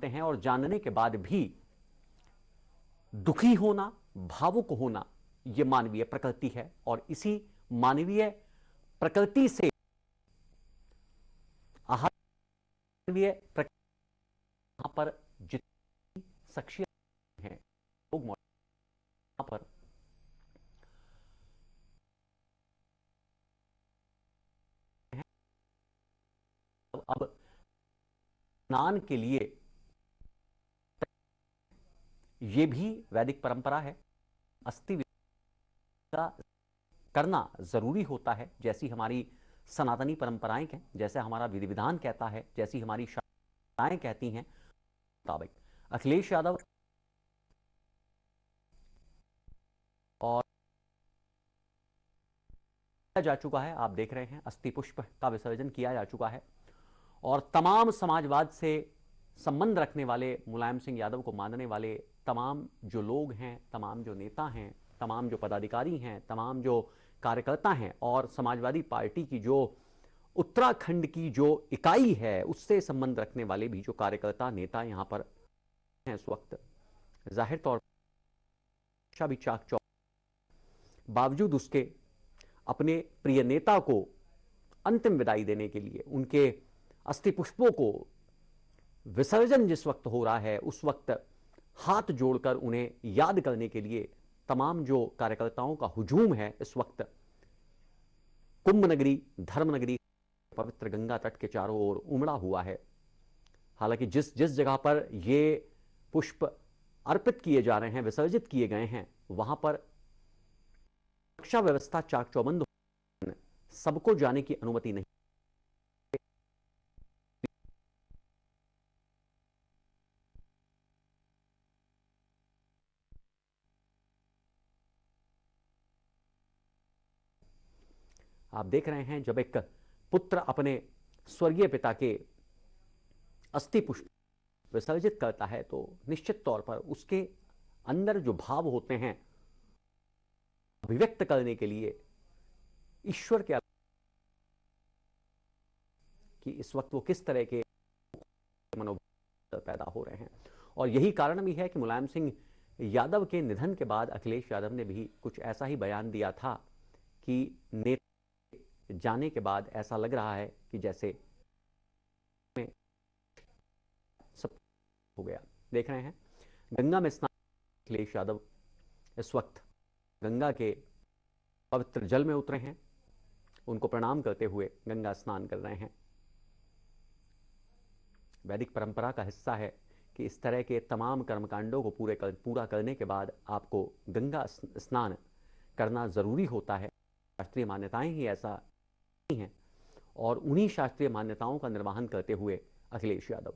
हैं। और जानने के बाद भी दुखी होना, भावुक होना, यह मानवीय प्रकृति है। और इसी मानवीय प्रकृति से यहां पर जितनी शख्सियत हैं लोग यहाँ पर अब स्नान के लिए ये भी वैदिक परंपरा है। अस्थि विसर्जन करना जरूरी होता है, जैसी हमारी सनातनी परंपराएं हैं, जैसे हमारा विधि विधान कहता है, जैसी हमारी शास्त्राएं कहती हैं। मुताबिक अखिलेश यादव और जा चुका है, आप देख रहे हैं अस्थि पुष्प का विसर्जन किया जा चुका है और तमाम समाजवाद से संबंध रखने वाले, मुलायम सिंह यादव को मानने वाले तमाम जो लोग हैं, तमाम जो नेता हैं, तमाम जो पदाधिकारी हैं, तमाम जो कार्यकर्ता हैं और समाजवादी पार्टी की जो उत्तराखंड की जो इकाई है उससे संबंध रखने वाले भी जो कार्यकर्ता नेता यहां पर हैं इस वक्त, जाहिर तौर पर भी चाक चौक बावजूद उसके अपने प्रिय नेता को अंतिम विदाई देने के लिए, उनके अस्थि पुष्पों को विसर्जन जिस वक्त हो रहा है उस वक्त हाथ जोड़कर उन्हें याद करने के लिए तमाम जो कार्यकर्ताओं का हुजूम है इस वक्त कुंभ नगरी, धर्म नगरी, पवित्र गंगा तट के चारों ओर उमड़ा हुआ है। हालांकि जिस जिस जगह पर ये पुष्प अर्पित किए जा रहे हैं, विसर्जित किए गए हैं, वहां पर सुरक्षा व्यवस्था चाक चौबंद, सबको जाने की अनुमति नहीं। आप देख रहे हैं जब एक पुत्र अपने स्वर्गीय पिता के अस्थि पुष्प विसर्जित करता है तो निश्चित तौर पर उसके अंदर जो भाव होते हैं अभिव्यक्त करने के लिए ईश्वर के कि इस वक्त वो किस तरह के मनोभाव पैदा हो रहे हैं। और यही कारण भी है कि मुलायम सिंह यादव के निधन के बाद अखिलेश यादव ने भी कुछ ऐसा ही बयान दिया था कि नेता जाने के बाद ऐसा लग रहा है कि जैसे सब हो गया। देख रहे हैं गंगा में स्नान, अखिलेश यादव इस वक्त गंगा के पवित्र जल में उतरे हैं, उनको प्रणाम करते हुए गंगा स्नान कर रहे हैं। वैदिक परंपरा का हिस्सा है कि इस तरह के तमाम कर्मकांडों को पूरा करने के बाद आपको गंगा स्नान करना जरूरी होता है। शास्त्रीय मान्यताएं ही ऐसा हैं और उन्हीं शास्त्रीय मान्यताओं का निर्वहन करते हुए अखिलेश यादव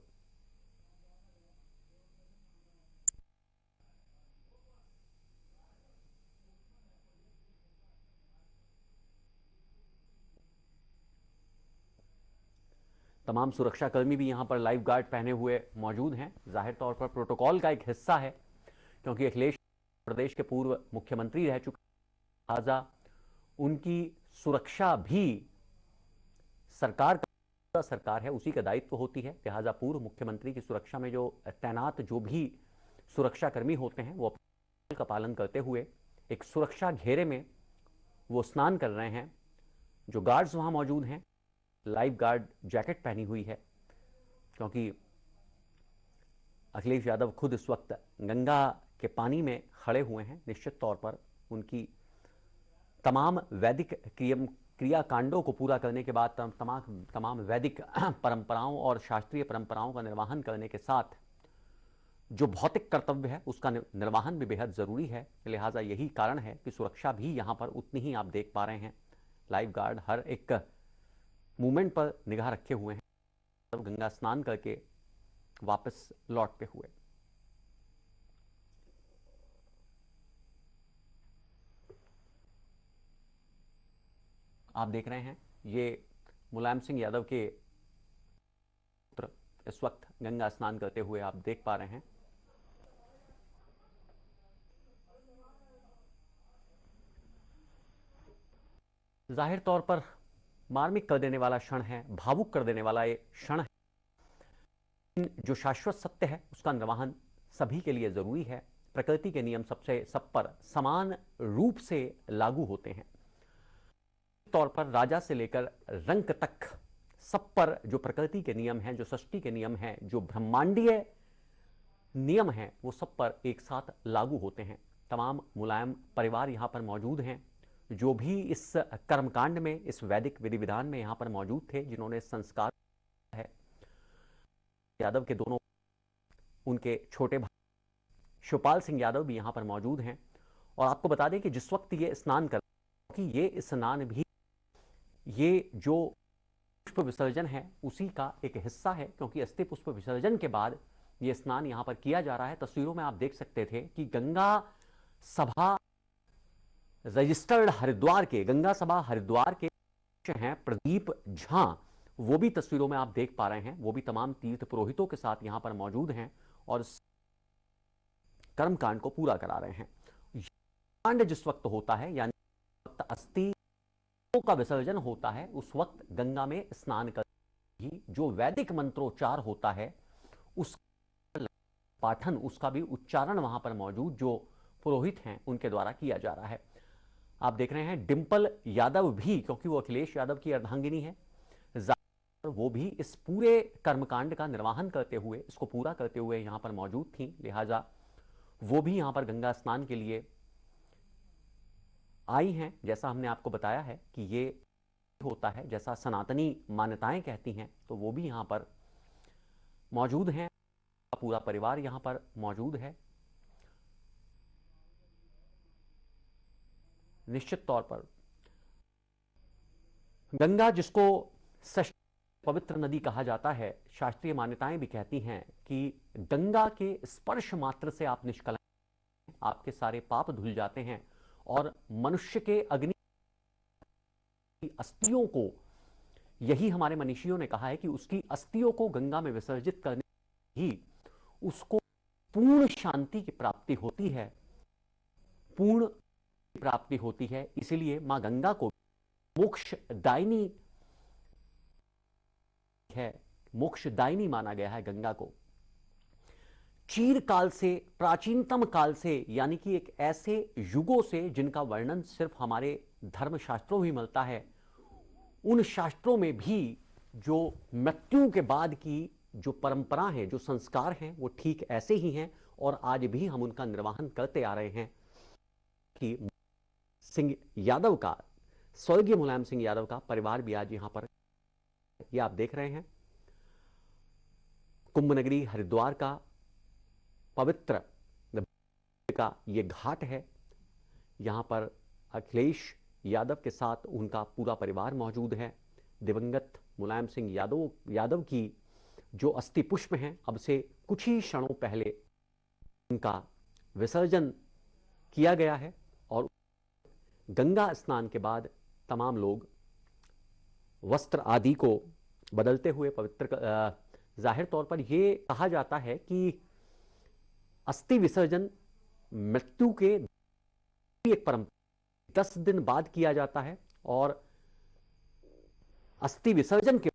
तमाम सुरक्षाकर्मी भी यहां पर लाइफ गार्ड पहने हुए मौजूद हैं। जाहिर तौर पर प्रोटोकॉल का एक हिस्सा है, क्योंकि अखिलेश प्रदेश के पूर्व मुख्यमंत्री रह चुके, लिहाजा उनकी सुरक्षा भी सरकार है, उसी का दायित्व होती है। लिहाजा पूर्व मुख्यमंत्री की सुरक्षा में जो तैनात जो भी सुरक्षाकर्मी होते हैं वो अपने का पालन करते हुए एक सुरक्षा घेरे में वो स्नान कर रहे हैं। जो गार्ड्स वहां मौजूद हैं, लाइफ गार्ड जैकेट पहनी हुई है, क्योंकि अखिलेश यादव खुद इस वक्त गंगा के पानी में खड़े हुए हैं। निश्चित तौर पर उनकी तमाम वैदिक क्रियाकांडों को पूरा करने के बाद तमाम वैदिक परंपराओं और शास्त्रीय परंपराओं का निर्वहन करने के साथ जो भौतिक कर्तव्य है उसका निर्वहन भी बेहद जरूरी है। लिहाजा यही कारण है कि सुरक्षा भी यहां पर उतनी ही आप देख पा रहे हैं। लाइफ गार्ड हर एक मूवमेंट पर निगाह रखे हुए हैं, तब गंगा स्नान करके वापस लौटते हुए। आप देख रहे हैं ये मुलायम सिंह यादव के पुत्र इस वक्त गंगा स्नान करते हुए आप देख पा रहे हैं। जाहिर तौर पर मार्मिक कर देने वाला क्षण है, भावुक कर देने वाला ये क्षण है। जो शाश्वत सत्य है उसका निर्वहन सभी के लिए जरूरी है। प्रकृति के नियम सब पर समान रूप से लागू होते हैं। तौर पर राजा से लेकर रंक तक सब पर जो प्रकृति के नियम हैं, जो सृष्टि के नियम हैं, जो ब्रह्मांडीय नियम हैं वो सब पर एक साथ लागू होते हैं। तमाम मुलायम परिवार यहाँ पर मौजूद हैं, जो भी इस कर्मकांड में, इस वैदिक विधि विधान में यहाँ पर मौजूद थे, जिन्होंने संस्कार है। यादव के दोनों, उनके छोटे भाई शिवपाल सिंह यादव भी यहाँ पर मौजूद हैं। और आपको बता दें कि जिस वक्त ये स्नान कर, कि ये स्नान भी, ये जो पुष्प विसर्जन है उसी का एक हिस्सा है, क्योंकि अस्थि पुष्प विसर्जन के बाद ये स्नान यहां पर किया जा रहा है। तस्वीरों में आप देख सकते थे कि गंगा सभा रजिस्टर्ड हरिद्वार के, गंगा सभा हरिद्वार के हैं प्रदीप झा, वो भी तस्वीरों में आप देख पा रहे हैं। वो भी तमाम तीर्थ पुरोहितों के साथ यहां पर मौजूद हैं और कर्मकांड को पूरा करा रहे हैं। कांड जिस वक्त होता है, यानी अस्थि का विसर्जन होता है, उस वक्त गंगा में स्नान कर ही जो वैदिक मंत्रोच्चार होता है उस पाठन, उसका भी उच्चारण वहां पर मौजूद जो पुरोहित हैं उनके द्वारा किया जा रहा है। आप देख रहे हैं डिंपल यादव भी, क्योंकि वो अखिलेश यादव की अर्धांगिनी है, वो भी इस पूरे कर्मकांड का निर्वहन करते हुए, इसको पूरा करते हुए यहां पर मौजूद थी, लिहाजा वो भी यहां पर गंगा स्नान के लिए आई हैं। जैसा हमने आपको बताया है कि ये होता है, जैसा सनातनी मान्यताएं कहती हैं, तो वो भी यहां पर मौजूद हैं, पूरा परिवार यहां पर मौजूद है। निश्चित तौर पर गंगा, जिसको पवित्र नदी कहा जाता है, शास्त्रीय मान्यताएं भी कहती हैं कि गंगा के स्पर्श मात्र से आप निष्कलंक, आपके सारे पाप धुल जाते हैं और मनुष्य के अग्नि अस्थियों को, यही हमारे मनीषियों ने कहा है कि उसकी अस्थियों को गंगा में विसर्जित करने ही उसको पूर्ण शांति की प्राप्ति होती है, पूर्ण प्राप्ति होती है। इसलिए मां गंगा को मोक्षदायिनी है, मोक्षदायिनी माना गया है गंगा को। चीरकाल से, प्राचीनतम काल से, यानी कि एक ऐसे युगों से जिनका वर्णन सिर्फ हमारे धर्मशास्त्रों में मिलता है, उन शास्त्रों में भी जो मृत्यु के बाद की जो परंपरा है, जो संस्कार हैं, वो ठीक ऐसे ही हैं और आज भी हम उनका निर्वहन करते आ रहे हैं। कि सिंह यादव का, स्वर्गीय मुलायम सिंह यादव का परिवार भी आज यहां पर, ये आप देख रहे हैं, कुंभ नगरी हरिद्वार का पवित्र का ये घाट है। यहां पर अखिलेश यादव के साथ उनका पूरा परिवार मौजूद है। दिवंगत मुलायम सिंह यादव की जो अस्थि पुष्प हैं, अब से कुछ ही क्षणों पहले उनका विसर्जन किया गया है और गंगा स्नान के बाद तमाम लोग वस्त्र आदि को बदलते हुए पवित्र, जाहिर तौर पर यह कहा जाता है कि अस्थि विसर्जन मृत्यु के एक परंपरा 10 दिन बाद किया जाता है और अस्थि विसर्जन के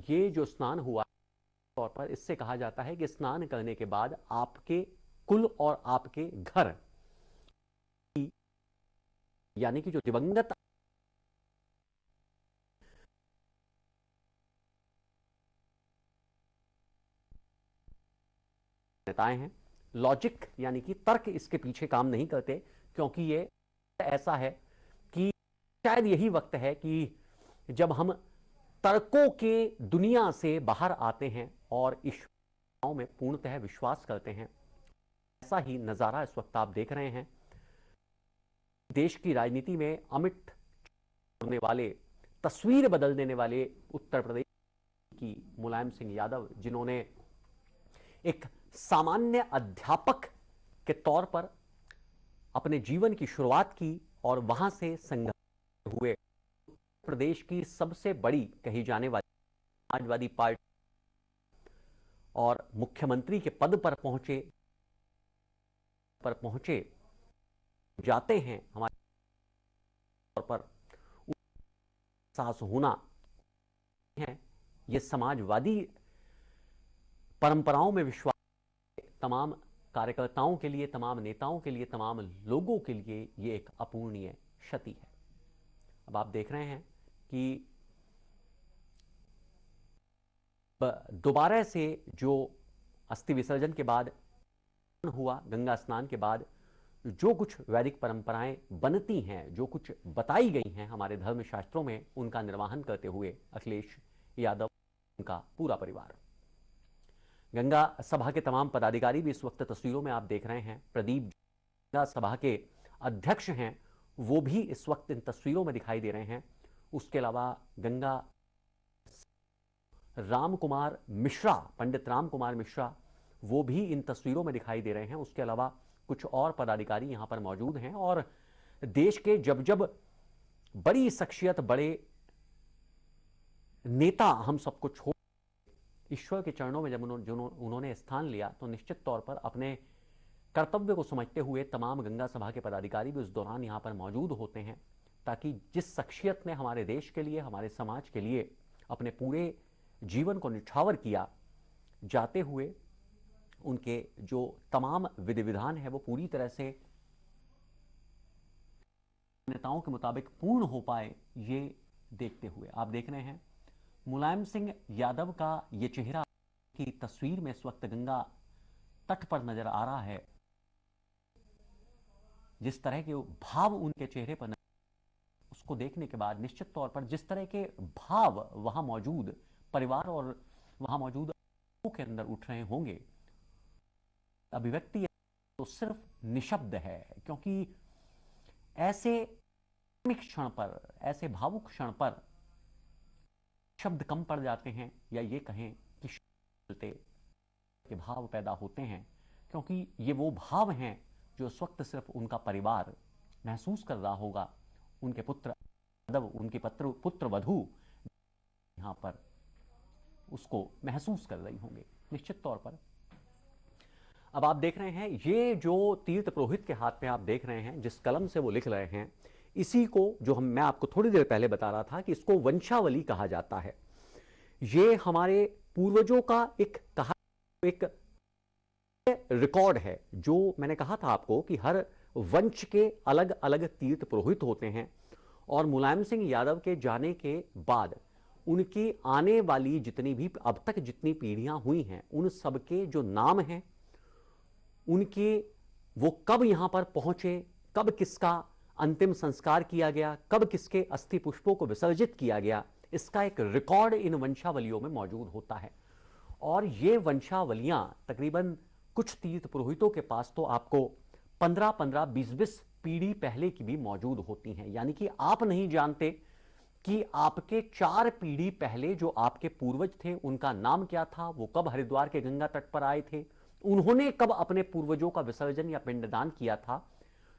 ये जो स्नान हुआ तौर पर, इससे कहा जाता है कि स्नान करने के बाद आपके कुल और आपके घर, यानी कि जो दिवंगत नेताएं हैं, लॉजिक यानी कि तर्क इसके पीछे काम नहीं करते, क्योंकि ये ऐसा है कि शायद यही वक्त है कि जब हम तर्कों के दुनिया से बाहर आते हैं और ईश्वर में पूर्णतः विश्वास करते हैं। ऐसा ही नजारा इस वक्त आप देख रहे हैं। देश की राजनीति में अमिट होने वाले, तस्वीर बदल देने वाले उत्तर प्रदेश की मुलायम सिंह यादव, जिन्होंने एक सामान्य अध्यापक के तौर पर अपने जीवन की शुरुआत की और वहां से संघर्ष हुए प्रदेश की सबसे बड़ी कही जाने वाली समाजवादी पार्टी और मुख्यमंत्री के पद पर पहुंचे जाते हैं, हमारे तौर पर साहस होना है। ये समाजवादी परंपराओं में विश्वास तमाम कार्यकर्ताओं के लिए, तमाम नेताओं के लिए, तमाम लोगों के लिए ये एक अपूरणीय क्षति है। अब आप देख रहे हैं कि दोबारा से जो अस्थि विसर्जन के बाद हुआ, गंगा स्नान के बाद जो कुछ वैदिक परंपराएं बनती हैं, जो कुछ बताई गई हैं हमारे धर्म शास्त्रों में, उनका निर्वहन करते हुए अखिलेश यादव, उनका पूरा परिवार। गंगा सभा के तमाम पदाधिकारी भी इस वक्त तस्वीरों में आप देख रहे हैं। प्रदीप गंगा सभा के अध्यक्ष हैं, वो भी इस वक्त इन तस्वीरों में दिखाई दे रहे हैं। उसके अलावा गंगा राम कुमार मिश्रा, पंडित राम कुमार मिश्रा, वो भी इन तस्वीरों में दिखाई दे रहे हैं। उसके अलावा कुछ और पदाधिकारी यहां पर मौजूद हैं। और देश के जब जब बड़ी शख्सियत, बड़े नेता हम सबको छोड़ ईश्वर के चरणों में जब उन्होंने स्थान लिया, तो निश्चित तौर पर अपने कर्तव्य को समझते हुए तमाम गंगा सभा के पदाधिकारी भी उस दौरान यहां पर मौजूद होते हैं, ताकि जिस शख्सियत ने हमारे देश के लिए, हमारे समाज के लिए अपने पूरे जीवन को निछावर किया, जाते हुए उनके जो तमाम विधि विधान है वो पूरी तरह से नेताओं के मुताबिक पूर्ण हो पाए, ये देखते हुए आप देख रहे हैं मुलायम सिंह यादव का ये चेहरा की तस्वीर में इस वक्त गंगा तट पर नजर आ रहा है। जिस तरह के भाव उनके चेहरे पर उसको देखने के बाद निश्चित तौर पर जिस तरह के भाव वहां मौजूद परिवार और वहां मौजूद के अंदर उठ रहे होंगे, अभिव्यक्ति तो सिर्फ निशब्द है, क्योंकि ऐसे क्षण पर, ऐसे भावुक क्षण पर शब्द कम पड़ जाते हैं, या ये कहें कि के भाव पैदा होते हैं, क्योंकि ये वो भाव हैं जो इस वक्त सिर्फ उनका परिवार महसूस कर रहा होगा। उनके पुत्र यादव, उनके पुत्र वधू यहां पर उसको महसूस कर रही होंगे निश्चित तौर पर। अब आप देख रहे हैं ये जो तीर्थ पुरोहित के हाथ में आप देख रहे हैं, जिस कलम से वो लिख रहे हैं, इसी को जो मैं आपको थोड़ी देर पहले बता रहा था कि इसको वंशावली कहा जाता है। ये हमारे पूर्वजों का एक रिकॉर्ड है। जो मैंने कहा था आपको कि हर वंश के अलग अलग तीर्थ पुरोहित होते हैं, और मुलायम सिंह यादव के जाने के बाद उनकी आने वाली जितनी भी अब तक जितनी पीढ़ियां हुई हैं, उन सबके जो नाम हैं, उनके वो कब यहां पर पहुंचे, कब किसका अंतिम संस्कार किया गया, कब किसके अस्थि पुष्पों को विसर्जित किया गया, इसका एक रिकॉर्ड इन वंशावलियों में मौजूद होता है। और ये वंशावलियां तकरीबन कुछ तीर्थ पुरोहितों के पास तो आपको 15-15, 20-20 पीढ़ी पहले की भी मौजूद होती हैं। यानी कि आप नहीं जानते कि आपके 4 पीढ़ी पहले जो आपके पूर्वज थे, उनका नाम क्या था, वो कब हरिद्वार के गंगा तट पर आए थे, उन्होंने कब अपने पूर्वजों का विसर्जन या पिंडदान किया था।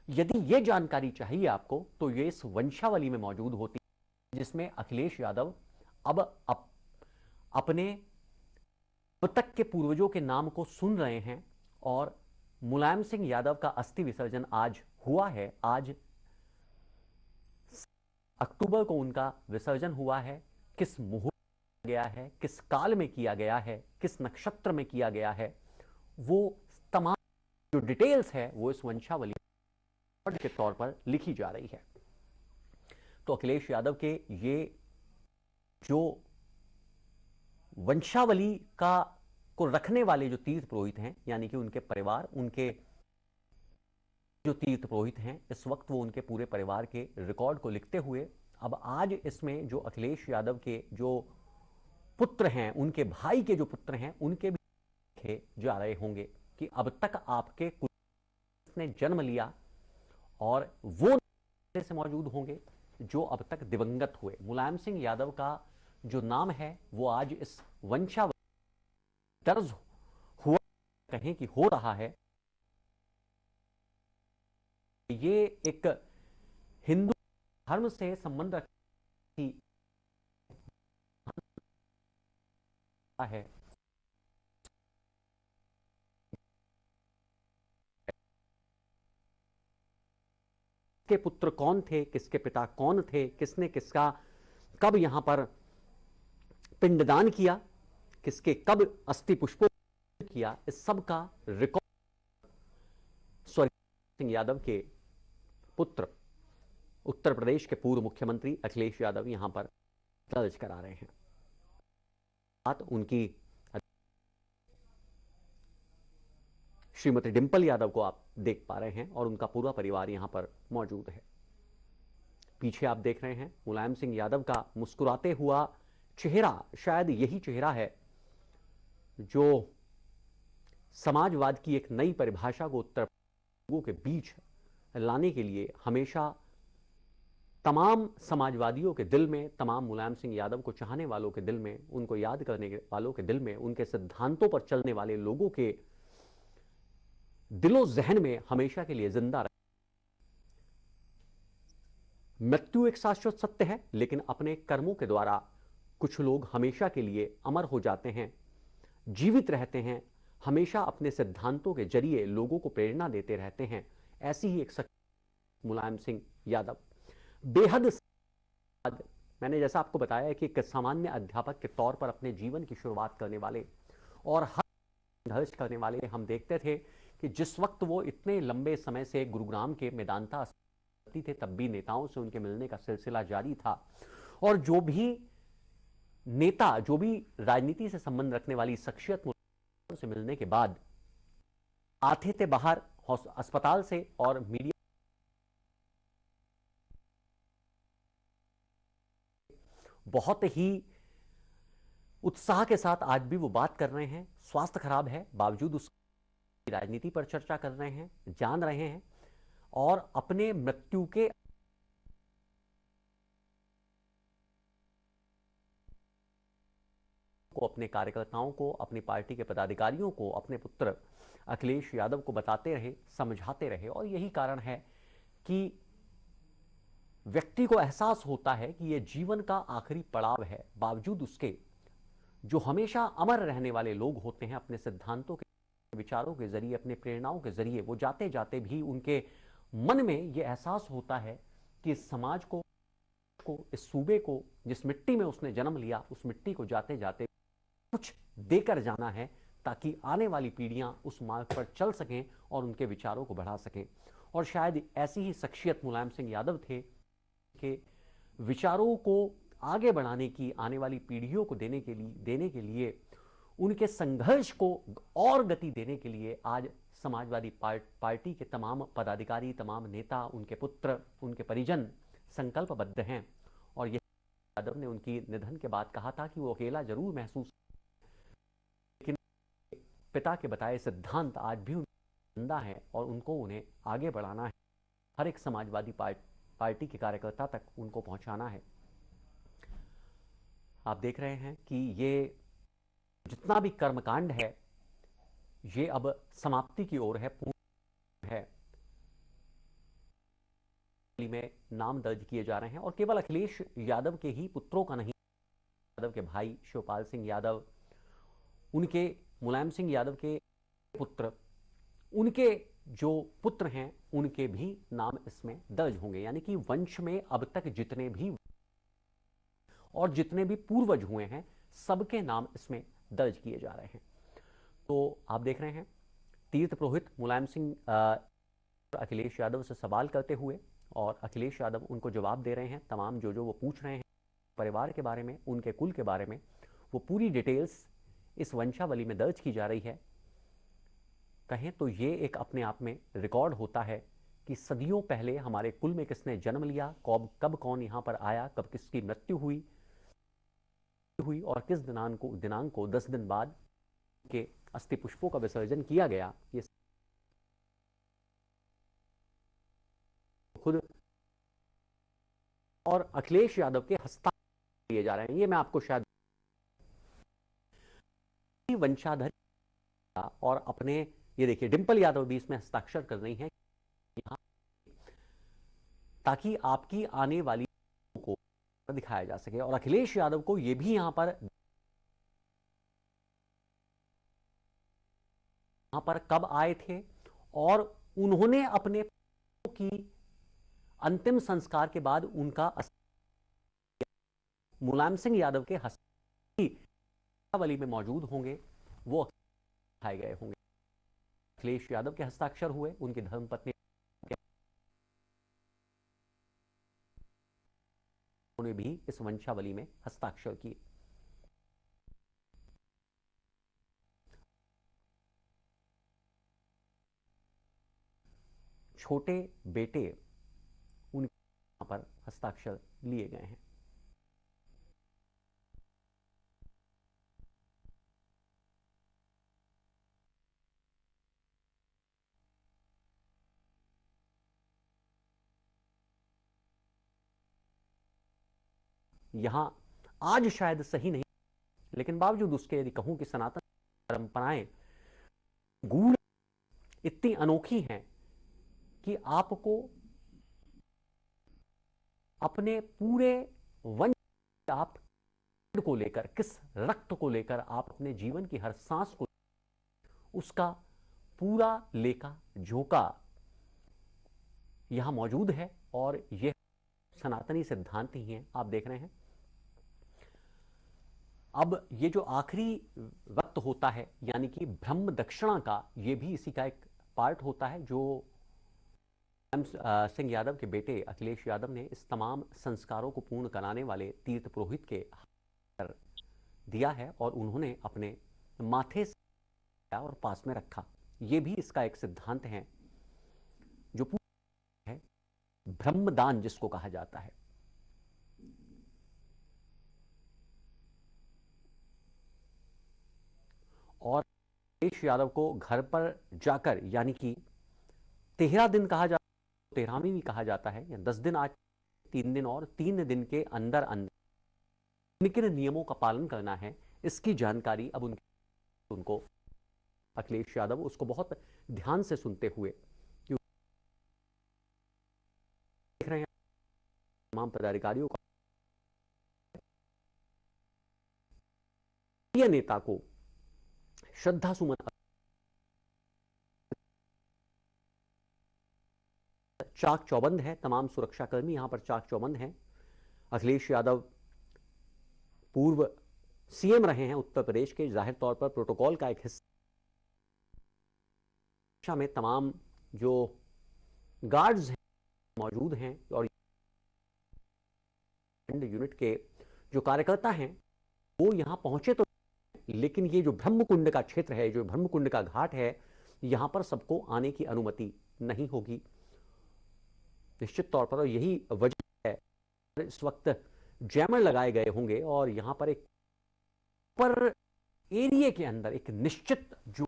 यदि ये जानकारी चाहिए आपको, तो ये इस वंशावली में मौजूद होती है, जिसमें अखिलेश यादव अब अपने अब तक के पूर्वजों के नाम को सुन रहे हैं। और मुलायम सिंह यादव का अस्थि विसर्जन आज हुआ है। आज अक्टूबर को उनका विसर्जन हुआ है। किस मुहूर्त में गया है, किस काल में किया गया है, किस नक्षत्र में किया गया है, वो तमाम जो डिटेल्स है वो इस वंशावली के तौर पर लिखी जा रही है। तो अखिलेश यादव के ये जो वंशावली को रखने वाले जो तीर्थ पुरोहित हैं, यानी कि उनके परिवार, उनके जो तीर्थ पुरोहित हैं, इस वक्त वो उनके पूरे परिवार के रिकॉर्ड को लिखते हुए अब आज इसमें जो अखिलेश यादव के जो पुत्र हैं, उनके भाई के जो पुत्र हैं, उनके भी लिखे जा रहे होंगे कि अब तक आपके ने जन्म लिया, और वो से मौजूद होंगे जो अब तक दिवंगत हुए। मुलायम सिंह यादव का जो नाम है वो आज इस वंशावली दर्ज हुआ, कहें कि हो रहा है। ये एक हिंदू धर्म से संबंध रखती है। किसके पुत्र कौन थे, किसके पिता कौन थे, किसने किसका कब यहां पर पिंडदान किया, किसके कब अस्थि पुष्पों किया, इस सब का रिकॉर्ड स्वर्गीय सिंह यादव के पुत्र, उत्तर प्रदेश के पूर्व मुख्यमंत्री अखिलेश यादव यहां पर दर्ज करा रहे हैं। बात उनकी श्रीमती डिंपल यादव को आप देख पा रहे हैं और उनका पूरा परिवार यहां पर मौजूद है। पीछे आप देख रहे हैं मुलायम सिंह यादव का मुस्कुराते हुआ चेहरा। शायद यही चेहरा है जो समाजवाद की एक नई परिभाषा को उत्तर लोगों के बीच लाने के लिए हमेशा तमाम समाजवादियों के दिल में, तमाम मुलायम सिंह यादव को चाहने वालों के दिल में, उनको याद करने वालों के दिल में, उनके सिद्धांतों पर चलने वाले लोगों के दिलो जहन में हमेशा के लिए जिंदा रहे। मृत्यु एक शाश्वत सत्य है, लेकिन अपने कर्मों के द्वारा कुछ लोग हमेशा के लिए अमर हो जाते हैं, जीवित रहते हैं, हमेशा अपने सिद्धांतों के जरिए लोगों को प्रेरणा देते रहते हैं। ऐसी ही एक मुलायम सिंह यादव बेहद, मैंने जैसा आपको बताया कि एक सामान्य अध्यापक के तौर पर अपने जीवन की शुरुआत करने वाले और हर संघर्ष करने वाले हम देखते थे कि जिस वक्त वो इतने लंबे समय से गुरुग्राम के मेदांता थे, तब भी नेताओं से उनके मिलने का सिलसिला जारी था और जो भी नेता, जो भी राजनीति से संबंध रखने वाली शख्सियत से मिलने के बाद आते थे बाहर अस्पताल से और मीडिया बहुत ही उत्साह के साथ आज भी वो बात कर रहे हैं। स्वास्थ्य खराब है, बावजूद उसकी राजनीति पर चर्चा कर रहे हैं, जान रहे हैं और अपने मृत्यु के को, अपने कार्यकर्ताओं को, अपनी पार्टी के पदाधिकारियों को, अपने पुत्र अखिलेश यादव को बताते रहे, समझाते रहे। और यही कारण है कि व्यक्ति को एहसास होता है कि यह जीवन का आखिरी पड़ाव है। बावजूद उसके जो हमेशा अमर रहने वाले लोग होते हैं, अपने सिद्धांतों के, विचारों के जरिए, अपने प्रेरणाओं के जरिए, वो जाते जाते भी उनके मन में यह एहसास होता है कि इस समाज को, इस सूबे को, जिस मिट्टी में उसने जन्म लिया, उस मिट्टी को जाते जाते कुछ देकर जाना है, ताकि आने वाली पीढ़ियां उस मार्ग पर चल सकें और उनके विचारों को बढ़ा सकें। और शायद ऐसी ही शख्सियत मुलायम सिंह यादव थे कि विचारों को आगे बढ़ाने की, आने वाली पीढ़ियों को देने के लिए उनके संघर्ष को और गति देने के लिए आज समाजवादी पार्टी के तमाम पदाधिकारी, तमाम नेता, उनके पुत्र, उनके परिजन संकल्पबद्ध हैं। और यह यादव ने उनकी निधन के बाद कहा था कि वो अकेला जरूर महसूस, लेकिन पिता के बताए सिद्धांत आज भी जिंदा हैं और उनको उन्हें आगे बढ़ाना है, हर एक समाजवादी पार्टी के कार्यकर्ता तक उनको पहुंचाना है। आप देख रहे हैं कि ये जितना भी कर्मकांड है ये अब समाप्ति की ओर है, पूर्ण है, में नाम दर्ज किए जा रहे हैं। और केवल अखिलेश यादव के ही पुत्रों का नहीं, यादव के भाई शिवपाल सिंह यादव, उनके मुलायम सिंह यादव के पुत्र, उनके जो पुत्र हैं, उनके भी नाम इसमें दर्ज होंगे। यानी कि वंश में अब तक जितने भी और जितने भी पूर्वज हुए हैं, सबके नाम इसमें दर्ज किए जा रहे हैं। तो आप देख रहे हैं तीर्थ पुरोहित मुलायम सिंह अखिलेश यादव से सवाल करते हुए, और अखिलेश यादव उनको जवाब दे रहे हैं। तमाम जो वो पूछ रहे हैं परिवार के बारे में, उनके कुल के बारे में, वो पूरी डिटेल्स इस वंशावली में दर्ज की जा रही है। कहें तो ये एक अपने आप में रिकॉर्ड होता है कि सदियों पहले हमारे कुल में किसने जन्म लिया, कब कौन यहाँ पर आया, कब किसकी मृत्यु हुई और किस दिनांक को 10 दिन बाद के अस्थि पुष्पों का विसर्जन किया गया। ये खुद और अखिलेश यादव के हस्ताक्षर किए जा रहे हैं। ये मैं आपको शायद वंशाधर और अपने, ये देखिए डिंपल यादव भी इसमें हस्ताक्षर कर रही हैं, ताकि आपकी आने वाली को दिखाया जा सके। और अखिलेश यादव को ये भी यहां पर कब आए थे और उन्होंने अपने की अंतिम संस्कार के बाद उनका मुलायम सिंह यादव के हस्तावली में मौजूद होंगे, वो दिखाए गए होंगे। अखिलेश यादव के हस्ताक्षर हुए, उनकी धर्मपत्नी ने भी इस वंशावली में हस्ताक्षर किए। छोटे बेटे उनके यहाँ पर हस्ताक्षर लिए गए हैं। यहां आज शायद सही नहीं, लेकिन बावजूद उसके यदि कहूं कि सनातन परंपराएं गूढ़ इतनी अनोखी हैं कि आपको अपने पूरे वंश, आप को लेकर, किस रक्त को लेकर आप अपने जीवन की हर सांस को, उसका पूरा लेखा जोखा यहां मौजूद है। और यह सनातनी सिद्धांत ही हैं। आप देख रहे हैं अब ये जो आखिरी वक्त होता है, यानी कि ब्रह्म दक्षिणा का, ये भी इसी का एक पार्ट होता है, जो सिंह यादव के बेटे अखिलेश यादव ने इस तमाम संस्कारों को पूर्ण कराने वाले तीर्थ पुरोहित के हाथ दिया है और उन्होंने अपने माथे से और पास में रखा। ये भी इसका एक सिद्धांत है जो पूरा है, ब्रह्मदान जिसको कहा जाता है। और अखिलेश यादव को घर पर जाकर, यानी कि 13 दिन कहा जाता है, 13वीं भी कहा जाता है, या 10 दिन, आज 3 दिन, और 3 दिन के अंदर अंदर किन नियमों का पालन करना है, इसकी जानकारी अब उनको अखिलेश यादव उसको बहुत ध्यान से सुनते हुए देख रहे हैं तमाम पदाधिकारियों का, नेता को श्रद्धा सुमन, चाक चौबंद है, तमाम सुरक्षाकर्मी यहां पर चाक चौबंद हैं। अखिलेश यादव पूर्व सीएम रहे हैं उत्तर प्रदेश के, जाहिर तौर पर प्रोटोकॉल का एक हिस्सा में तमाम जो गार्ड्स हैं मौजूद हैं, और यूनिट के जो कार्यकर्ता हैं वो यहां पहुंचे तो, लेकिन ये जो ब्रह्मकुंड का क्षेत्र है, जो ब्रह्मकुंड का घाट है, यहां पर सबको आने की अनुमति नहीं होगी निश्चित तौर पर। और यही वजह है इस वक्त जैमर लगाए गए होंगे, और यहां पर एक पर एरिया के अंदर एक निश्चित जो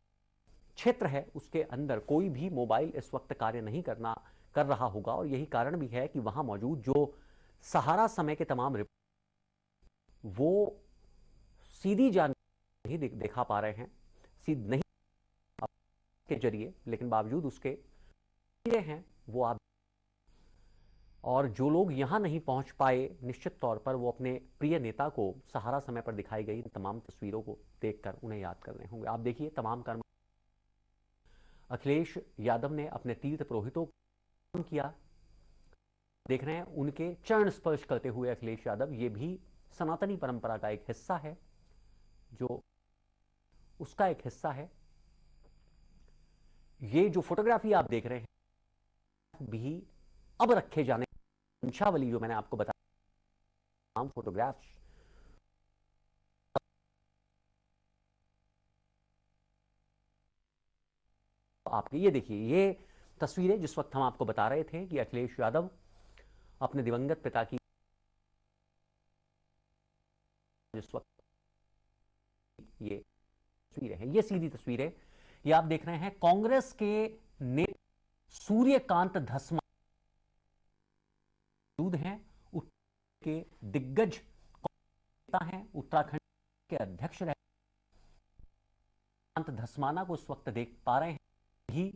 क्षेत्र है उसके अंदर कोई भी मोबाइल इस वक्त कार्य नहीं कर रहा होगा। और यही कारण भी है कि वहां मौजूद जो सहारा समय के तमाम रिपोर्ट वो सीधी जानकारी नहीं देखा पा रहे हैं, सीध नहीं के जरिए, लेकिन बावजूद उसके हैं वो आप, और जो लोग यहां नहीं पहुंच पाए, निश्चित तौर पर वो अपने प्रिय नेता को सहारा समय पर दिखाई गई इन तमाम तस्वीरों को देखकर उन्हें याद कर रहे होंगे। आप देखिए तमाम कर्म अखिलेश यादव ने अपने तीर्थ पुरोहितों को किया, देख रहे हैं उनके चरण स्पर्श करते हुए अखिलेश यादव। ये भी सनातनी परंपरा का एक हिस्सा है, जो उसका एक हिस्सा है। ये जो फोटोग्राफी आप देख रहे हैं भी अब रखे जाने वंशावली, जो मैंने आपको बताया, फोटोग्राफ्स आपके, ये देखिए ये तस्वीरें जिस वक्त हम आपको बता रहे थे कि अखिलेश यादव अपने दिवंगत पिता की, जिस वक्त ये तस्वीरें हैं, ये सीधी तस्वीरें, ये आप देख रहे हैं कांग्रेस के नेता सूर्यकांत धस्मा मौजूद हैं, के दिग्गज नेता हैं, उत्तराखंड के अध्यक्ष रहे कांत धस्माना को इस वक्त देख पा रहे हैं, भी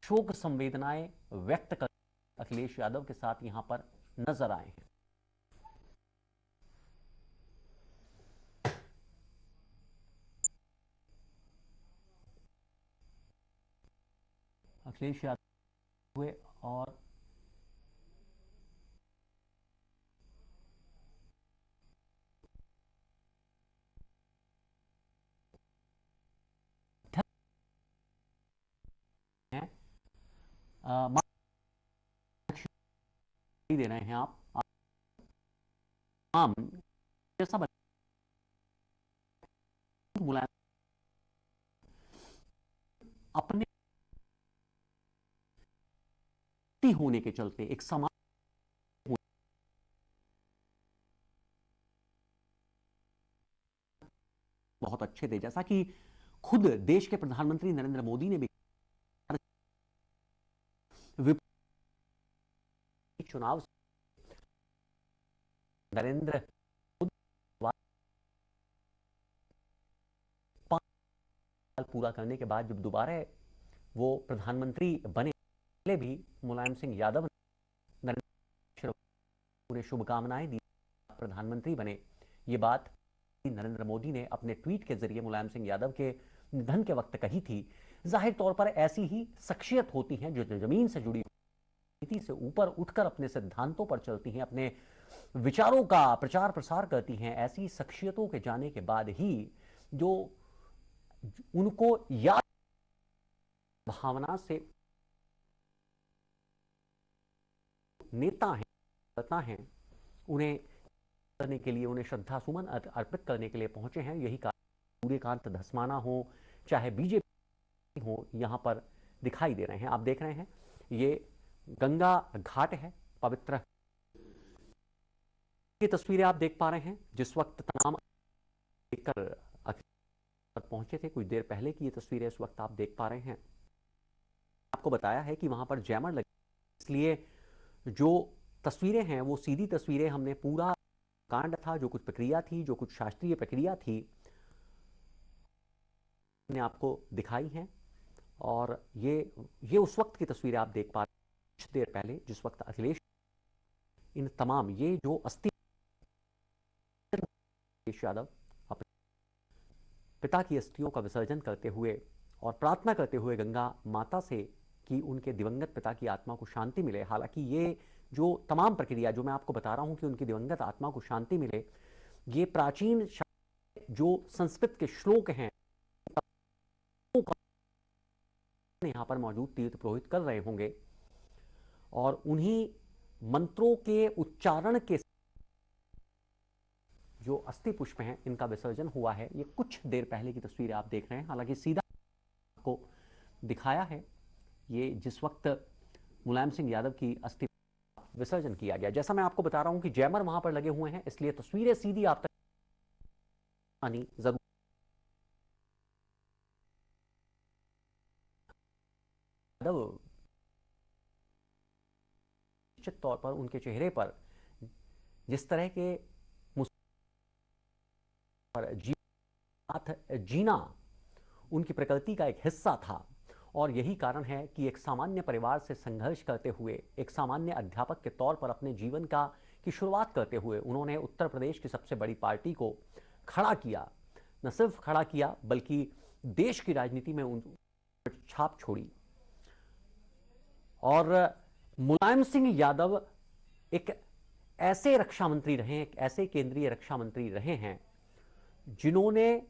शोक संवेदनाएं व्यक्त कर अखिलेश यादव के साथ यहां पर नजर आए हैं। अखिलेश यादव हुए और दे रहे हैं आप जैसा मुलायम अपने होने के चलते एक समाज बहुत अच्छे थे, जैसा कि खुद देश के प्रधानमंत्री नरेंद्र मोदी ने भी चुनाव नरेंद्र पूरा करने के बाद जब दोबारा वो प्रधानमंत्री बने, पहले भी मुलायम सिंह यादव उन्हें शुभकामनाएं दी, प्रधानमंत्री बने। ये बात नरेंद्र मोदी ने अपने ट्वीट के जरिए मुलायम सिंह यादव के निधन के वक्त कही थी। जाहिर तौर पर ऐसी ही शख्सियत होती हैं जो जमीन से जुड़ी नीति से ऊपर उठकर अपने सिद्धांतों पर चलती हैं, अपने विचारों का प्रचार प्रसार करती हैं। ऐसी शख्सियतों के जाने के बाद ही जो उनको याद भावना से नेता हैं उन्हें करने के लिए, उन्हें श्रद्धा सुमन अर्पित करने के लिए पहुंचे हैं। यही कारण सूर्यकांत धस्माना हो चाहे बीजेपी हो, यहां पर दिखाई दे रहे हैं। आप देख रहे हैं ये गंगा घाट है, पवित्र ये तस्वीरें आप देख पा रहे हैं जिस वक्त तमाम देखकर पहुंचे थे कुछ देर पहले की ये तस्वीरें इस वक्त आप देख पा रहे हैं। आपको बताया है कि वहां पर जैमर लगे, इसलिए जो तस्वीरें हैं वो सीधी तस्वीरें हमने पूरा कांड था, जो कुछ प्रक्रिया थी, जो कुछ शास्त्रीय प्रक्रिया थी, ने आपको दिखाई हैं। और ये उस वक्त की तस्वीरें आप देख पा रहे हैं कुछ देर पहले, जिस वक्त अखिलेश इन तमाम ये जो अस्थि यादव अपने पिता की अस्थियों का विसर्जन करते हुए और प्रार्थना करते हुए गंगा माता से कि उनके दिवंगत पिता की आत्मा को शांति मिले। हालांकि ये जो तमाम प्रक्रिया जो मैं आपको बता रहा हूं कि उनकी दिवंगत आत्मा को शांति मिले, ये प्राचीन जो संस्कृत के श्लोक हैं यहां पर मौजूद तीर्थ पुरोहित कर रहे होंगे और उन्हीं मंत्रों के उच्चारण के जो अस्थि पुष्प हैं इनका विसर्जन हुआ है। ये कुछ देर पहले की तस्वीरें आप देख रहे हैं। हालांकि सीधा आपको दिखाया है ये जिस वक्त मुलायम सिंह यादव की अस्थि विसर्जन किया गया। जैसा मैं आपको बता रहा हूं कि जैमर वहां पर लगे हुए हैं, इसलिए तस्वीरें सीधी आप तक आनी जरूर। यादव निश्चित तौर पर उनके चेहरे पर जिस तरह के जीना उनकी प्रकृति का एक हिस्सा था और यही कारण है कि एक सामान्य परिवार से संघर्ष करते हुए, एक सामान्य अध्यापक के तौर पर अपने जीवन की शुरुआत करते हुए उन्होंने उत्तर प्रदेश की सबसे बड़ी पार्टी को खड़ा किया। न सिर्फ खड़ा किया बल्कि देश की राजनीति में उन छाप छोड़ी। और मुलायम सिंह यादव एक ऐसे रक्षा मंत्री रहे, एक ऐसे केंद्रीय रक्षा मंत्री रहे हैं जिन्होंने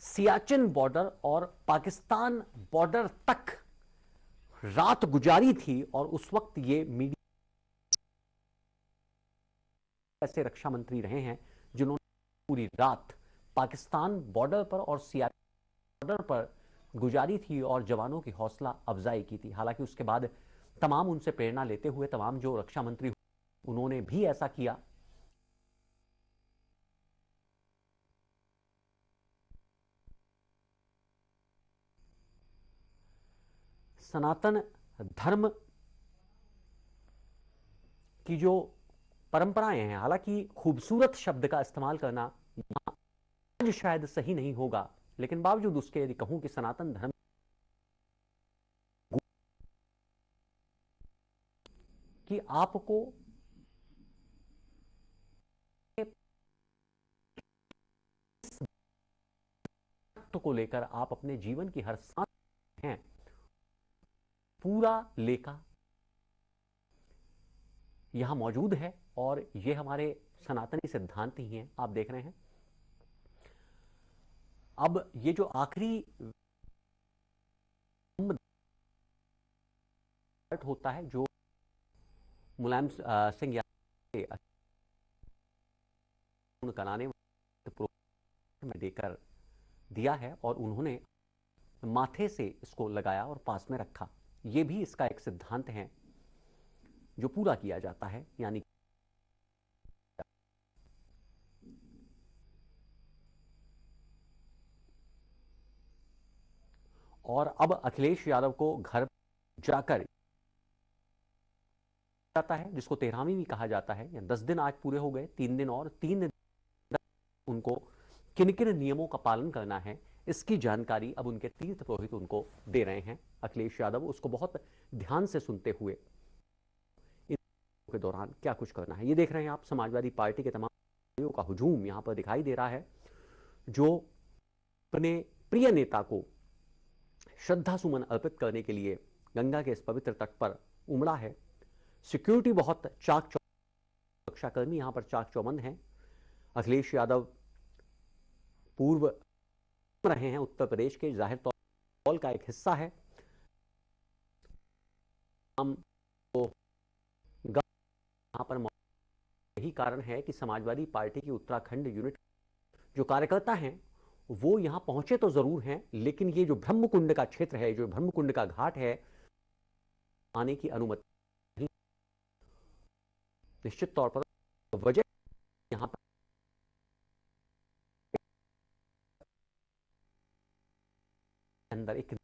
सियाचिन बॉर्डर और पाकिस्तान बॉर्डर तक रात गुजारी थी और उस वक्त ये मीडिया ऐसे रक्षा मंत्री रहे हैं जिन्होंने पूरी रात पाकिस्तान बॉर्डर पर और सियाचिन बॉर्डर पर गुजारी थी और जवानों की हौसला अफजाई की थी। हालांकि उसके बाद तमाम उनसे प्रेरणा लेते हुए तमाम जो रक्षा मंत्री उन्होंने भी ऐसा किया। सनातन धर्म की जो परंपराएं हैं, हालांकि खूबसूरत शब्द का इस्तेमाल करना आज शायद सही नहीं होगा, लेकिन बावजूद उसके यदि कहूं कि सनातन धर्म कि आपको को लेकर आप अपने जीवन की हर सांस हैं पूरा लेखा यहां मौजूद है और ये हमारे सनातनी सिद्धांत ही हैं। आप देख रहे हैं अब ये जो आखिरी होता है जो मुलायम सिंह यादव कराने में देकर दिया है और उन्होंने माथे से इसको लगाया और पास में रखा। ये भी इसका एक सिद्धांत है जो पूरा किया जाता है, यानी और अब अखिलेश यादव को घर जाकर जाता है, जिसको तेरहवीं भी कहा जाता है, या 10 दिन आज पूरे हो गए, 3 दिन और 3 दिन उनको किन किन नियमों का पालन करना है, इसकी जानकारी अब उनके तीर्थ पुरोहित उनको दे रहे हैं। अखिलेश यादव उसको बहुत ध्यान से सुनते हुए इन के दौरान क्या कुछ करना है, ये देख रहे हैं आप। समाजवादी पार्टी के तमाम का हुजूम यहां पर दिखाई दे रहा है, जो अपने प्रिय नेता को श्रद्धा सुमन अर्पित करने के लिए गंगा के इस पवित्र तट पर उमड़ा है। सिक्योरिटी बहुत सुरक्षाकर्मी यहां पर चाक चौबंद हैं। अखिलेश यादव पूर्व रहे हैं उत्तर प्रदेश के, जाहिर तौर का एक हिस्सा है। हम तो यहां पर यही कारण है कि समाजवादी पार्टी की उत्तराखंड यूनिट जो कार्यकर्ता हैं वो यहां पहुंचे तो जरूर हैं, लेकिन ये जो ब्रह्मकुंड का क्षेत्र है, जो ब्रह्मकुंड का घाट है, आने की अनुमति नहीं। निश्चित तौर पर वजह यहां पर अंदर एक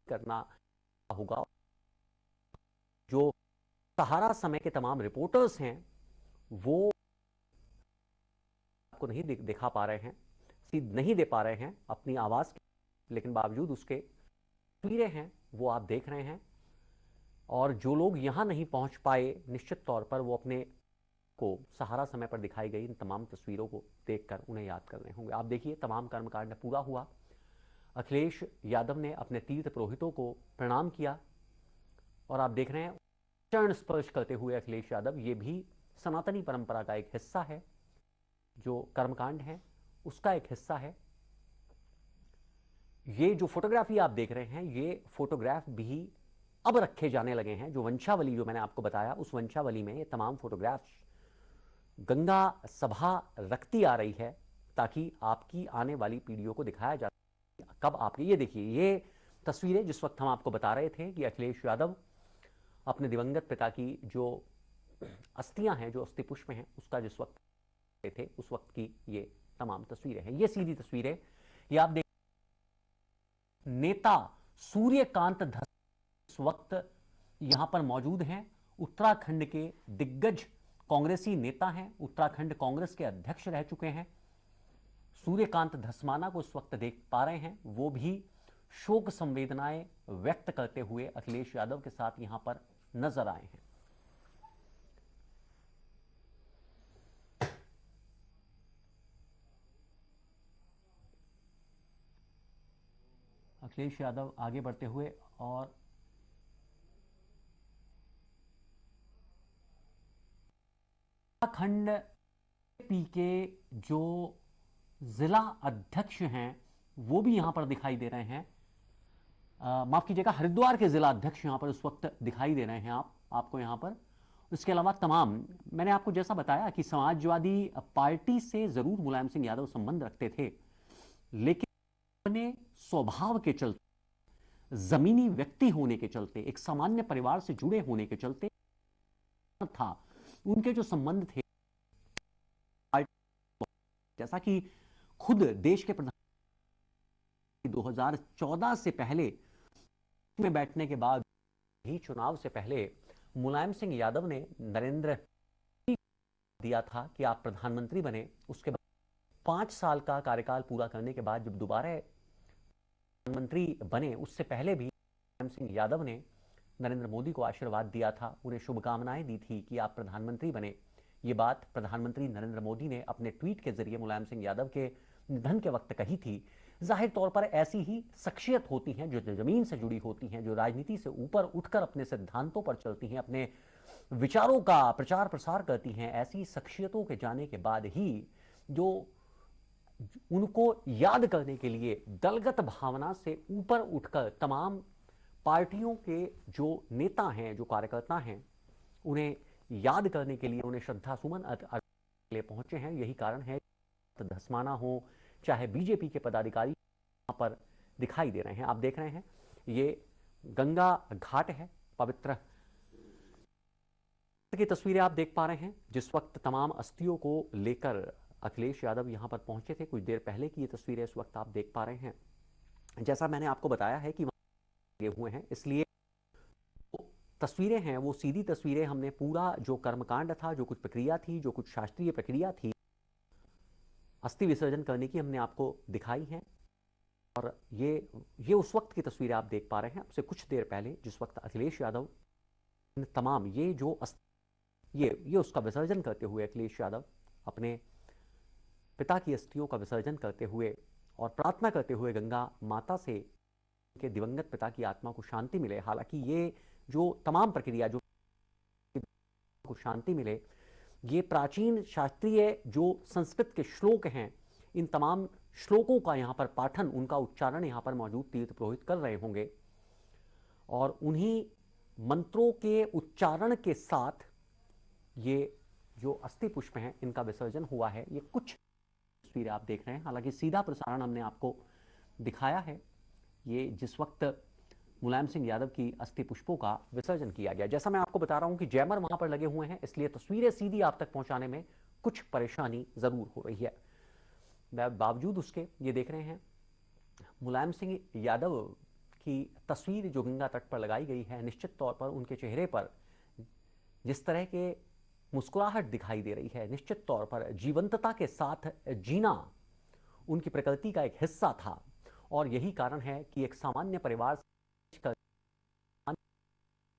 करना होगा। जो सहारा समय के तमाम रिपोर्टर्स हैं वो आपको नहीं दिखा पा रहे हैं, सीध नहीं दे पा रहे हैं अपनी आवाज की, लेकिन बावजूद उसके तस्वीरें हैं वो आप देख रहे हैं। और जो लोग यहां नहीं पहुंच पाए, निश्चित तौर पर वो अपने को सहारा समय पर दिखाई गई इन तमाम तस्वीरों को देखकर उन्हें याद कर रहे होंगे। आप देखिए, तमाम कर्मकांड पूरा हुआ, अखिलेश यादव ने अपने तीर्थ पुरोहितों को प्रणाम किया और आप देख रहे हैं चरण स्पर्श करते हुए अखिलेश यादव। ये भी सनातनी परंपरा का एक हिस्सा है, जो कर्मकांड है उसका एक हिस्सा है। ये जो फोटोग्राफी आप देख रहे हैं, ये फोटोग्राफ भी अब रखे जाने लगे हैं। जो वंशावली जो मैंने आपको बताया, उस वंशावली में ये तमाम फोटोग्राफ्स गंगा सभा रखती आ रही है, ताकि आपकी आने वाली पीढ़ियों को दिखाया जा कब आपके। ये देखिए, ये तस्वीरें जिस वक्त हम आपको बता रहे थे कि अखिलेश यादव अपने दिवंगत पिता की जो अस्थियां हैं, जो अस्थि पुष्प हैं, उसका जिस वक्त थे उस वक्त की ये तमाम तस्वीरें हैं। ये सीधी तस्वीरें, ये आप देख नेता सूर्यकांत धस इस वक्त यहां पर मौजूद हैं। उत्तराखंड के दिग्गज कांग्रेसी नेता हैं, उत्तराखंड कांग्रेस के अध्यक्ष रह चुके हैं। सूर्यकांत धस्माना को इस वक्त देख पा रहे हैं, वो भी शोक संवेदनाएं व्यक्त करते हुए अखिलेश यादव के साथ यहां पर नजर आए हैं। अखिलेश यादव आगे बढ़ते हुए और उत्तराखंड पी के जो जिला अध्यक्ष हैं वो भी यहां पर दिखाई दे रहे हैं। माफ कीजिएगा, हरिद्वार के जिला अध्यक्ष यहां पर उस वक्त दिखाई दे रहे हैं आपको यहां पर। इसके अलावा तमाम, मैंने आपको जैसा बताया कि समाजवादी पार्टी से जरूर मुलायम सिंह यादव संबंध रखते थे, लेकिन अपने स्वभाव के चलते, जमीनी व्यक्ति होने के चलते, एक सामान्य परिवार से जुड़े होने के चलते था उनके जो संबंध थे, जैसा कि खुद देश के प्रधानमंत्री 2014 से पहले में बैठने के बाद ही चुनाव से पहले मुलायम सिंह यादव ने नरेंद्र दिया था कि आप प्रधानमंत्री बने। उसके बाद 5 साल का कार्यकाल पूरा करने के बाद जब दोबारा प्रधानमंत्री बने, उससे पहले भी मुलायम सिंह यादव ने नरेंद्र मोदी को आशीर्वाद दिया था, उन्हें शुभकामनाएं दी थी कि आप प्रधानमंत्री बने। ये बात प्रधानमंत्री नरेंद्र मोदी ने अपने ट्वीट के जरिए मुलायम सिंह यादव के निधन के वक्त कही थी। जाहिर तौर पर ऐसी ही शख्सियत होती हैं जो जमीन से जुड़ी होती हैं, जो राजनीति से ऊपर उठकर अपने सिद्धांतों पर चलती हैं, अपने विचारों का प्रचार प्रसार करती हैं। ऐसी शख्सियतों के जाने के बाद ही जो उनको याद करने के लिए दलगत भावना से ऊपर उठकर तमाम पार्टियों के जो नेता हैं, जो कार्यकर्ता हैं, उन्हें याद करने के लिए, उन्हें श्रद्धा सुमन लिए पहुंचे हैं। यही कारण है धस्माना हो, चाहे बीजेपी के पदाधिकारी यहां पर दिखाई दे रहे हैं। आप देख रहे हैं ये गंगा घाट है, पवित्र की तस्वीरें आप देख पा रहे हैं। जिस वक्त तमाम अस्थियों को लेकर अखिलेश यादव यहां पर पहुंचे थे, कुछ देर पहले की ये तस्वीरें इस वक्त आप देख पा रहे हैं। जैसा मैंने आपको बताया है कि वहां लगे हुए हैं, इसलिए तस्वीरें हैं वो सीधी तस्वीरें। हमने पूरा जो कर्मकांड था, जो कुछ प्रक्रिया थी, जो कुछ शास्त्रीय प्रक्रिया थी अस्थि विसर्जन करने की, हमने आपको दिखाई है। और ये उस वक्त की तस्वीरें आप देख पा रहे हैं। अब से कुछ देर पहले जिस वक्त अखिलेश यादव तमाम ये जो ये उसका विसर्जन करते हुए अखिलेश यादव अपने पिता की अस्थियों का विसर्जन करते हुए और प्रार्थना करते हुए गंगा माता से के दिवंगत पिता की आत्मा को शांति मिले। हालांकि ये जो तमाम प्रक्रिया जो को शांति मिले, ये प्राचीन शास्त्रीय जो संस्कृत के श्लोक हैं, इन तमाम श्लोकों का यहाँ पर पाठन, उनका उच्चारण यहाँ पर मौजूद तीर्थ पुरोहित कर रहे होंगे और उन्हीं मंत्रों के उच्चारण के साथ ये जो अस्थि पुष्प हैं इनका विसर्जन हुआ है। ये कुछ तस्वीरें आप देख रहे हैं। हालांकि सीधा प्रसारण हमने आपको दिखाया है ये जिस वक्त मुलायम सिंह यादव की अस्थि पुष्पों का विसर्जन किया गया। जैसा मैं आपको बता रहा हूं कि जैमर वहां पर लगे हुए हैं, इसलिए तस्वीरें सीधी आप तक पहुंचाने में कुछ परेशानी जरूर हो रही है। बावजूद उसके ये देख रहे हैं मुलायम सिंह यादव की तस्वीर जो गंगा तट पर लगाई गई है। निश्चित तौर पर उनके चेहरे पर जिस तरह के मुस्कुराहट दिखाई दे रही है, निश्चित तौर पर जीवंतता के साथ जीना उनकी प्रकृति का एक हिस्सा था। और यही कारण है कि एक सामान्य परिवार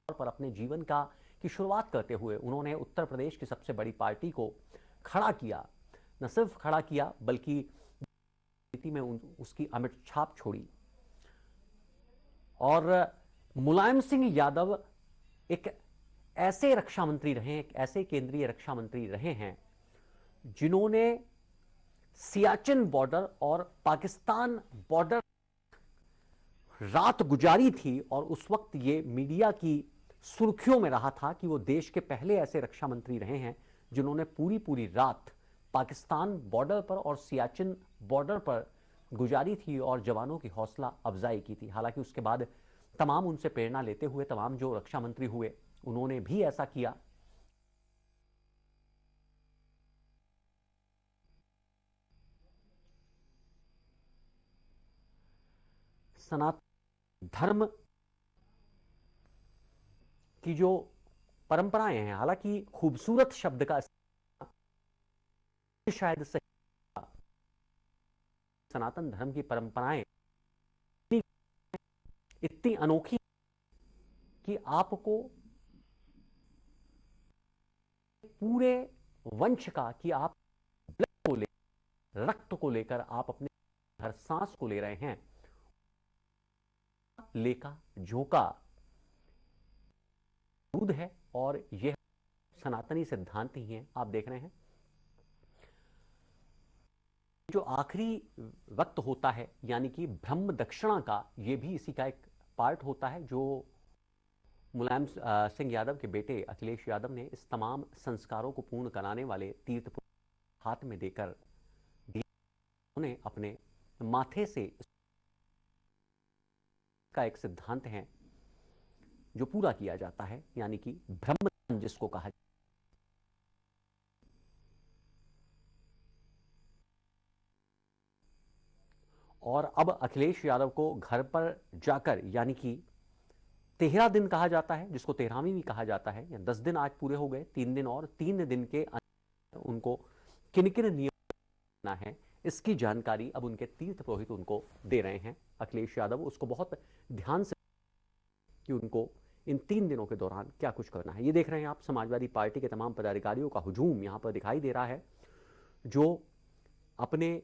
पर अपने जीवन की शुरुआत करते हुए उन्होंने उत्तर प्रदेश की सबसे बड़ी पार्टी को खड़ा किया। न सिर्फ खड़ा किया बल्कि नीति में उसकी अमिट छाप छोड़ी। और मुलायम सिंह यादव एक ऐसे रक्षा मंत्री रहे, एक ऐसे केंद्रीय रक्षा मंत्री रहे हैं जिन्होंने सियाचिन बॉर्डर और पाकिस्तान बॉर्डर रात गुजारी थी। और उस वक्त ये मीडिया की सुर्खियों में रहा था कि वो देश के पहले ऐसे रक्षा मंत्री रहे हैं जिन्होंने पूरी पूरी रात पाकिस्तान बॉर्डर पर और सियाचिन बॉर्डर पर गुजारी थी और जवानों की हौसला अफजाई की थी। हालांकि उसके बाद तमाम उनसे प्रेरणा लेते हुए तमाम जो रक्षा मंत्री हुए उन्होंने भी ऐसा किया। सनातन धर्म की जो परंपराएं हैं, हालांकि खूबसूरत शब्द का शायद सही, सनातन धर्म की परंपराएं इतनी अनोखी कि आपको पूरे वंश का, कि आप ब्लड को रक्त को लेकर आप अपने हर सांस को ले रहे हैं, लेका झोंका दूध है। और यह सनातनी सिद्धांत ही है। आप देख रहे हैं जो आखिरी वक्त होता है यानी कि ब्रह्म दक्षिणा का, यह भी इसी का एक पार्ट होता है जो मुलायम सिंह यादव के बेटे अखिलेश यादव ने इस तमाम संस्कारों को पूर्ण कराने वाले तीर्थ हाथ में देकर उन्हें अपने माथे से का एक सिद्धांत है जो पूरा किया जाता है, यानी कि ब्रह्मदान जिसको कहा जाता है। और अब अखिलेश यादव को घर पर जाकर, यानी कि 13 दिन कहा जाता है, जिसको 13वीं भी कहा जाता है, या 10 दिन आज पूरे हो गए, 3 दिन और 3 दिन के उनको किन किन नियम है इसकी जानकारी अब उनके तीर्थ पुरोहित उनको दे रहे हैं। अखिलेश यादव उसको बहुत ध्यान से कि उनको इन 3 दिनों के दौरान क्या कुछ करना है। ये देख रहे हैं आप, समाजवादी पार्टी के तमाम पदाधिकारियों का हुजूम यहां पर दिखाई दे रहा है जो अपने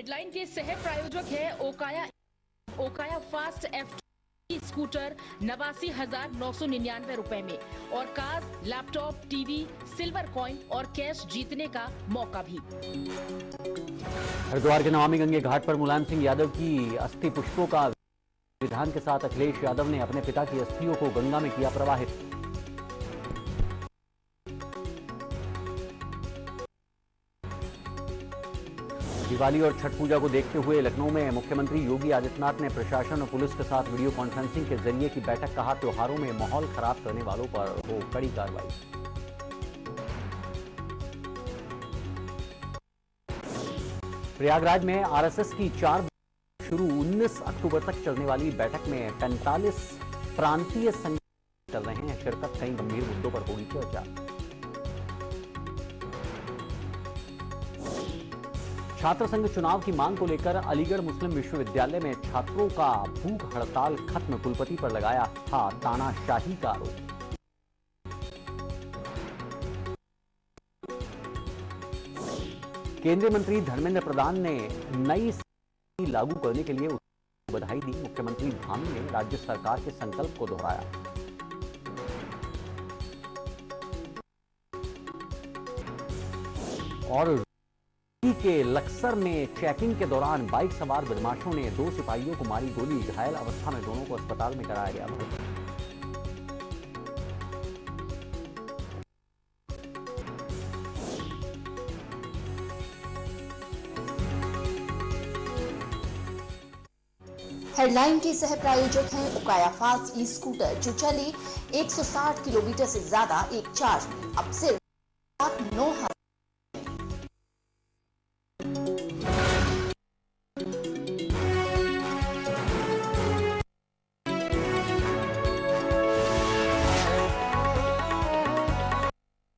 हेडलाइन के सह प्रायोजक है ओकाया फास्ट F स्कूटर 89,999 रुपए में और car, laptop, TV, silver coin और कैश जीतने का मौका भी। हरिद्वार के नमामि गंगे घाट पर मुलायम सिंह यादव की अस्थि पुष्पों का विधान के साथ अखिलेश यादव ने अपने पिता की अस्थियों को गंगा में किया प्रवाहित। दिवाली और छठ पूजा को देखते हुए लखनऊ में मुख्यमंत्री योगी आदित्यनाथ ने प्रशासन और पुलिस के साथ वीडियो कॉन्फ्रेंसिंग के जरिए की बैठक। कहा, त्योहारों में माहौल खराब करने वालों पर हो कड़ी कार्रवाई। प्रयागराज में आरएसएस की 4 शुरू 19 अक्टूबर तक चलने वाली बैठक में 45 प्रांतीय संगठन चल रहे हैं शिरकत। कई गंभीर मुद्दों पर होगी चर्चा। छात्र संघ चुनाव की मांग को लेकर अलीगढ़ मुस्लिम विश्वविद्यालय में छात्रों का भूख हड़ताल खत्म। कुलपति पर लगाया था तानाशाही का आरोप। केंद्रीय मंत्री धर्मेंद्र प्रधान ने नई नीति लागू करने के लिए बधाई दी। मुख्यमंत्री धामी ने राज्य सरकार के संकल्प को दोहराया। और के लक्सर में चेकिंग के दौरान बाइक सवार बदमाशों ने 2 सिपाहियों को मारी गोली। घायल अवस्था में दोनों को अस्पताल में कराया गया भर्ती। हेडलाइन के सह प्रायोजक हैं ओकाया फास्ट ई स्कूटर जो चले 160 किलोमीटर से ज्यादा एक चार्ज में। अब सिर्फ 9,000